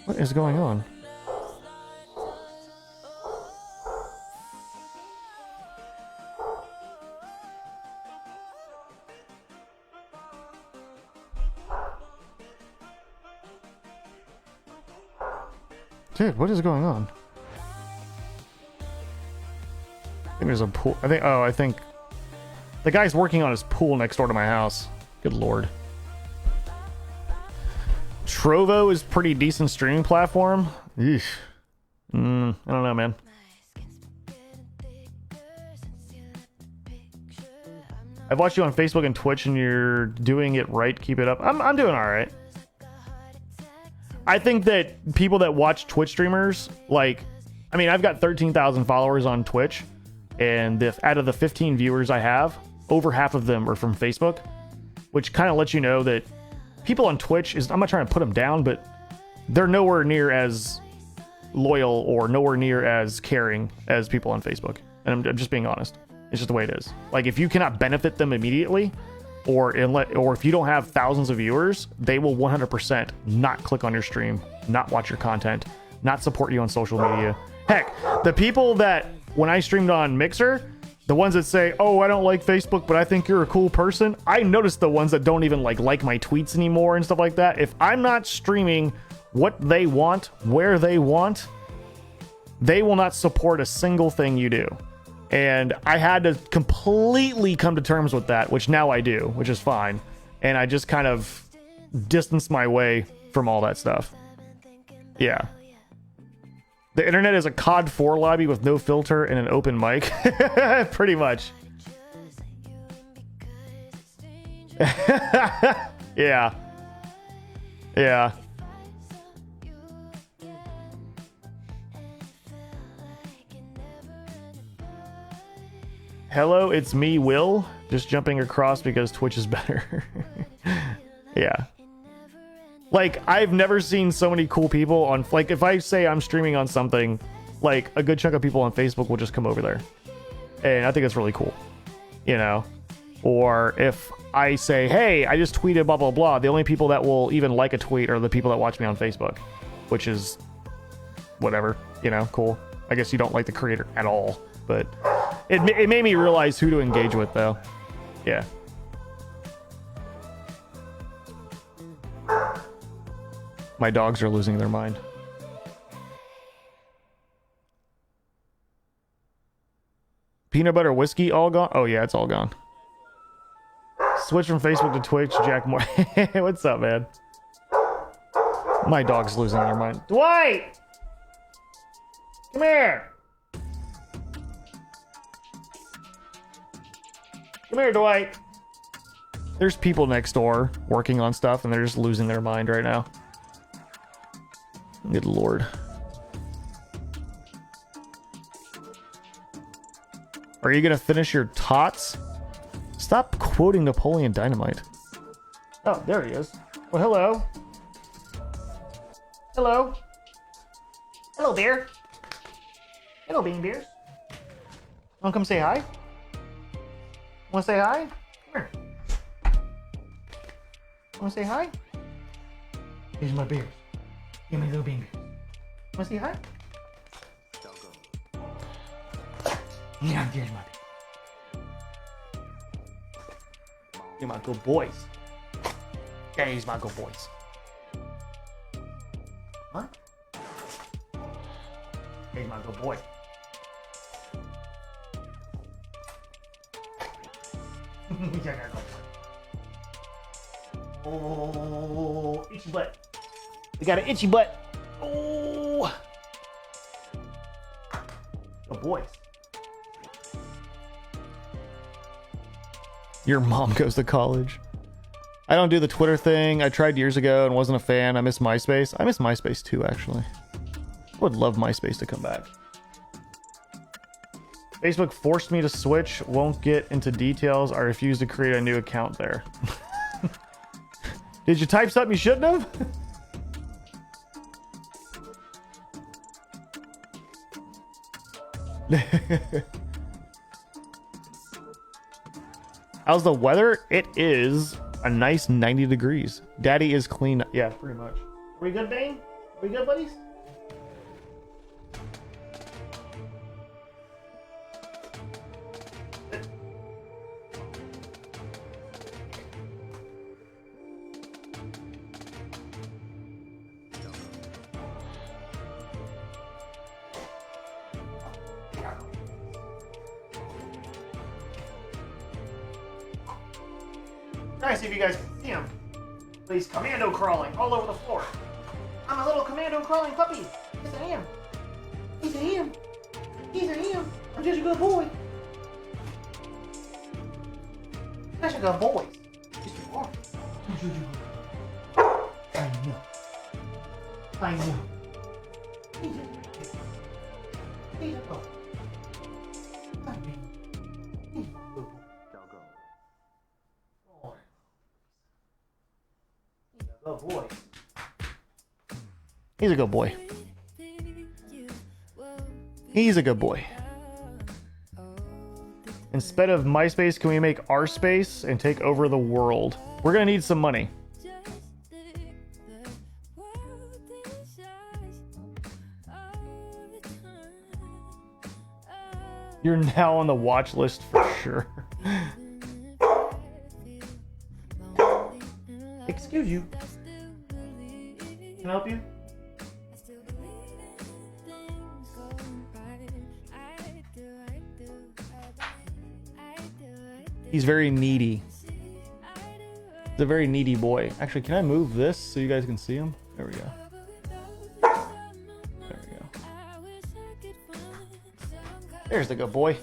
What is going on? Dude, what is going on? I think there's a pool. I think the guy's working on his pool next door to my house. Good lord. Trovo is pretty decent streaming platform. Eesh. I don't know, man. I've watched you on Facebook and Twitch, and you're doing it right. Keep it up. I'm doing all right. I think that people that watch Twitch streamers, I've got 13,000 followers on Twitch, and out of the 15 viewers I have, over half of them are from Facebook, which kind of lets you know that people on Twitch I'm not trying to put them down, but they're nowhere near as loyal or nowhere near as caring as people on Facebook. And I'm just being honest. It's just the way it is. Like, if you cannot benefit them immediately, or if you don't have thousands of viewers, they will 100% not click on your stream, not watch your content, not support you on social media. Heck, the people that, when I streamed on Mixer, the ones that say, oh, I don't like Facebook, but I think you're a cool person, I noticed the ones that don't even like my tweets anymore and stuff like that. If I'm not streaming what they want, where they want, they will not support a single thing you do. And I had to completely come to terms with that, which now I do, which is fine. And I just kind of distance my way from all that stuff. Yeah. The internet is a COD 4 lobby with no filter and an open mic. Pretty much. Yeah. Yeah. Hello, it's me, Will. Just jumping across because Twitch is better. Yeah. Like, I've never seen so many cool people on... Like, if I say I'm streaming on something, like, a good chunk of people on Facebook will just come over there. And I think it's really cool. You know? Or if I say, hey, I just tweeted blah, blah, blah, the only people that will even like a tweet are the people that watch me on Facebook. Which is... whatever. You know? Cool. I guess you don't like the creator at all. But... It made me realize who to engage with, though. Yeah. My dogs are losing their mind. Peanut butter whiskey all gone? Oh, yeah, it's all gone. Switch from Facebook to Twitch, Jack Moore. What's up, man? My dog's losing their mind. Dwight! Come here! Come here, Dwight. There's people next door working on stuff, and they're just losing their mind right now. Good lord. Are you gonna finish your tots? Stop quoting Napoleon Dynamite. Oh, there he is. Well, hello. Hello. Hello, bear. Hello, bean bears. Wanna come say hi? Wanna say hi? Come here. Wanna say hi? Here's my bears. Give me little bean bears. Wanna say hi? Yeah, here's my bears. You're my good boys. Yeah, he's my good boys. What? He's my good boy. Oh, itchy butt. We got an itchy butt. Oh, the boys. Your mom goes to college. I don't do the Twitter thing. I tried years ago and wasn't a fan. I miss MySpace. I miss MySpace too, actually. I would love MySpace to come back. Facebook forced me to switch. Won't get into details. I refuse to create a new account there. Did you type something you shouldn't have? How's the weather? It is a nice 90 degrees. Daddy is clean. Yeah, pretty much. Are we good, Bane? Are we good, buddies? Try to see if you guys can see him. Please, commando crawling all over the floor. I'm a little commando crawling puppy. Yes, I am. Yes, I am. Yes, I am. I'm just a good boy. Such a good boy. Yes, you are. I know. I know. He's a good boy. Oh boy. He's a good boy. He's a good boy. Instead of MySpace, can we make our space and take over the world? We're gonna need some money. You're now on the watch list for sure. Excuse you. Can I help you? He's very needy. He's a very needy boy. Actually, can I move this so you guys can see him? There we go. There we go. There's the good boy.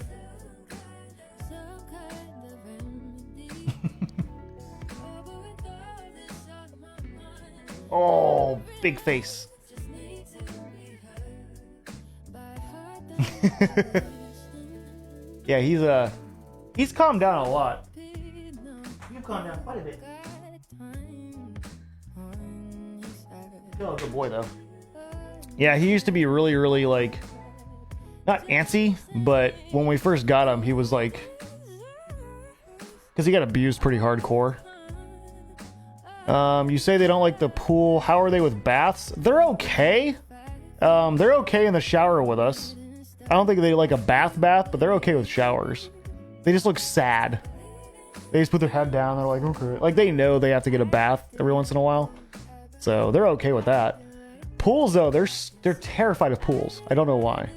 Oh, big face. Yeah, he's calmed down a lot. You've calmed down quite a bit. Still a good boy though. Yeah, he used to be really, really like not antsy, but when we first got him, he was like, because he got abused pretty hardcore. You say they don't like the pool. How are they with baths? They're okay. They're okay in the shower with us. I don't think they like a bath, but they're okay with showers. They just look sad. They just put their head down. They're like, okay. Like they know they have to get a bath every once in a while. So they're okay with that. Pools though, they're terrified of pools. I don't know why.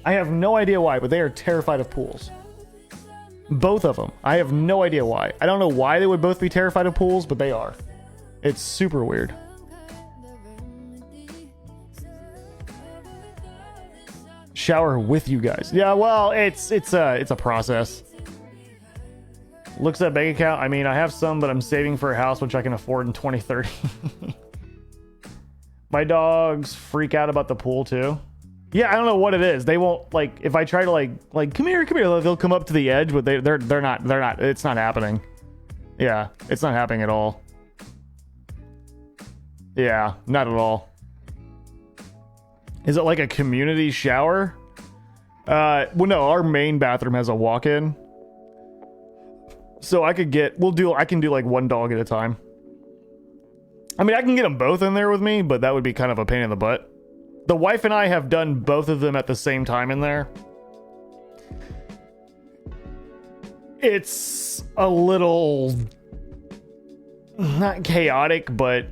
I have no idea why, but they are terrified of pools. Both of them. I have no idea why. I don't know why they would both be terrified of pools, but they are. It's super weird. Shower with you guys. Yeah, well, it's a process. Looks at bank account. I mean, I have some, but I'm saving for a house which I can afford in 2030. My dogs freak out about the pool too. Yeah, I don't know what it is. They won't like if I try to like come here. They'll come up to the edge, but they're not. It's not happening. Yeah, it's not happening at all. Yeah, not at all. Is it like a community shower? Well, no, our main bathroom has a walk-in. So I can do like one dog at a time. I mean, I can get them both in there with me, but that would be kind of a pain in the butt. The wife and I have done both of them at the same time in there. It's a little not chaotic, but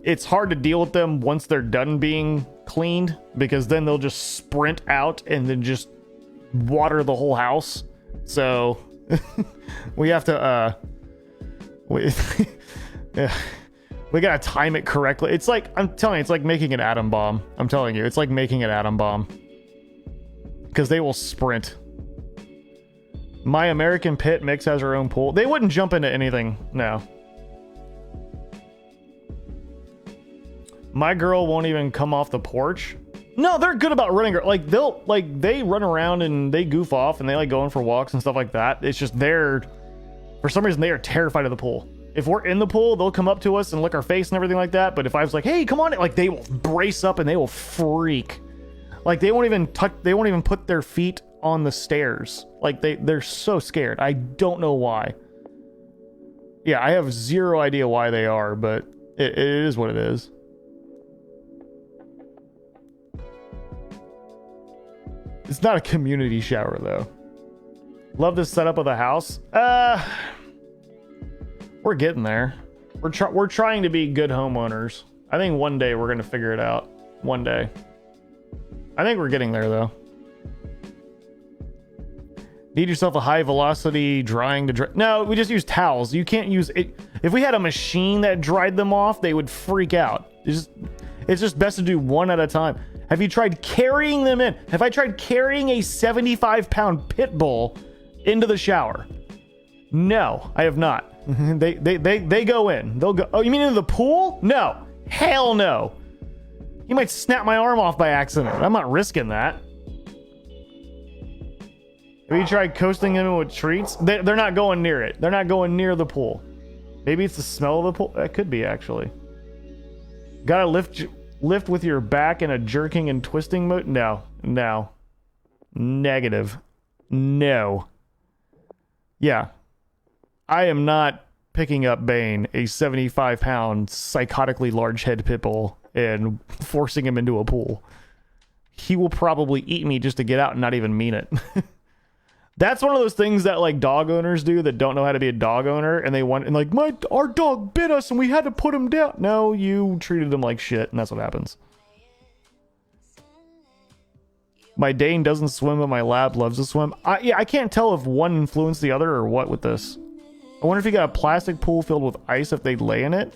it's hard to deal with them once they're done being cleaned, because then they'll just sprint out and then just water the whole house. So we have to yeah, we gotta time it correctly. It's like, I'm telling you, it's like making an atom bomb. I'm telling you, it's like making an atom bomb, because they will sprint. My American Pit mix has her own pool. They wouldn't jump into anything. No. My girl won't even come off the porch. No, they're good about running. Like they run around and they goof off and they like going for walks and stuff like that. It's just for some reason they are terrified of the pool. If we're in the pool, they'll come up to us and lick our face and everything like that. But if I was like, hey, come on, like they will brace up and they will freak. Like they won't even put their feet on the stairs. Like they're so scared. I don't know why. Yeah, I have zero idea why they are, but it is what it is. It's not a community shower though. Love the setup of the house. We're getting there. We're trying to be good homeowners. I think one day we're gonna figure it out. One day. I think we're getting there though. Need yourself a high velocity drying to dry. No, we just use towels. You can't use it. If we had a machine that dried them off, they would freak out. It's just best to do one at a time. Have you tried carrying them in? Have I tried carrying a 75-pound pit bull into the shower? No, I have not. They go in. They'll go. Oh, you mean into the pool? No. Hell no. You might snap my arm off by accident. I'm not risking that. Have you tried coasting them with treats? They're not going near it. They're not going near the pool. Maybe it's the smell of the pool. That could be, actually. Gotta lift with your back in a jerking and twisting mode? No. Negative. No. Yeah. I am not picking up Bane, a 75-pound, psychotically large head pit bull, and forcing him into a pool. He will probably eat me just to get out and not even mean it. That's one of those things that like dog owners do that don't know how to be a dog owner, and they want, and like, our dog bit us and we had to put him down. No, you treated him like shit, and that's what happens. My Dane doesn't swim, but my lab loves to swim. Yeah, I can't tell if one influenced the other or what with this. I wonder if you got a plastic pool filled with ice if they lay in it.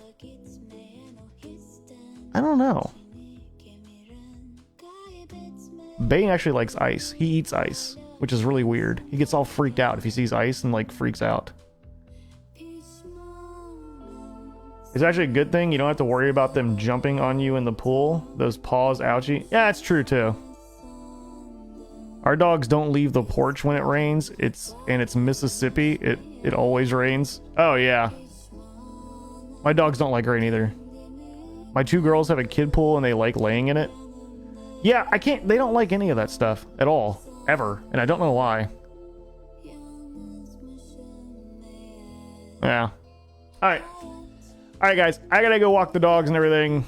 I don't know. Bane actually likes ice. He eats ice, which is really weird. He gets all freaked out if he sees ice and like freaks out. It's actually a good thing. You don't have to worry about them jumping on you in the pool. Those paws, ouchie. Yeah, that's true too. Our dogs don't leave the porch when it rains. It's Mississippi. It always rains. Oh yeah. My dogs don't like rain either. My two girls have a kid pool and they like laying in it. Yeah, they don't like any of that stuff at all. Ever. And I don't know why. Yeah. Alright. Alright guys, I gotta go walk the dogs and everything.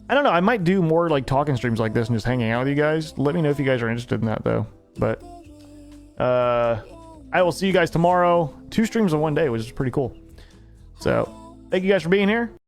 I don't know, I might do more like talking streams like this and just hanging out with you guys. Let me know if you guys are interested in that though. But I will see you guys tomorrow. 2 streams in one day, which is pretty cool. So thank you guys for being here.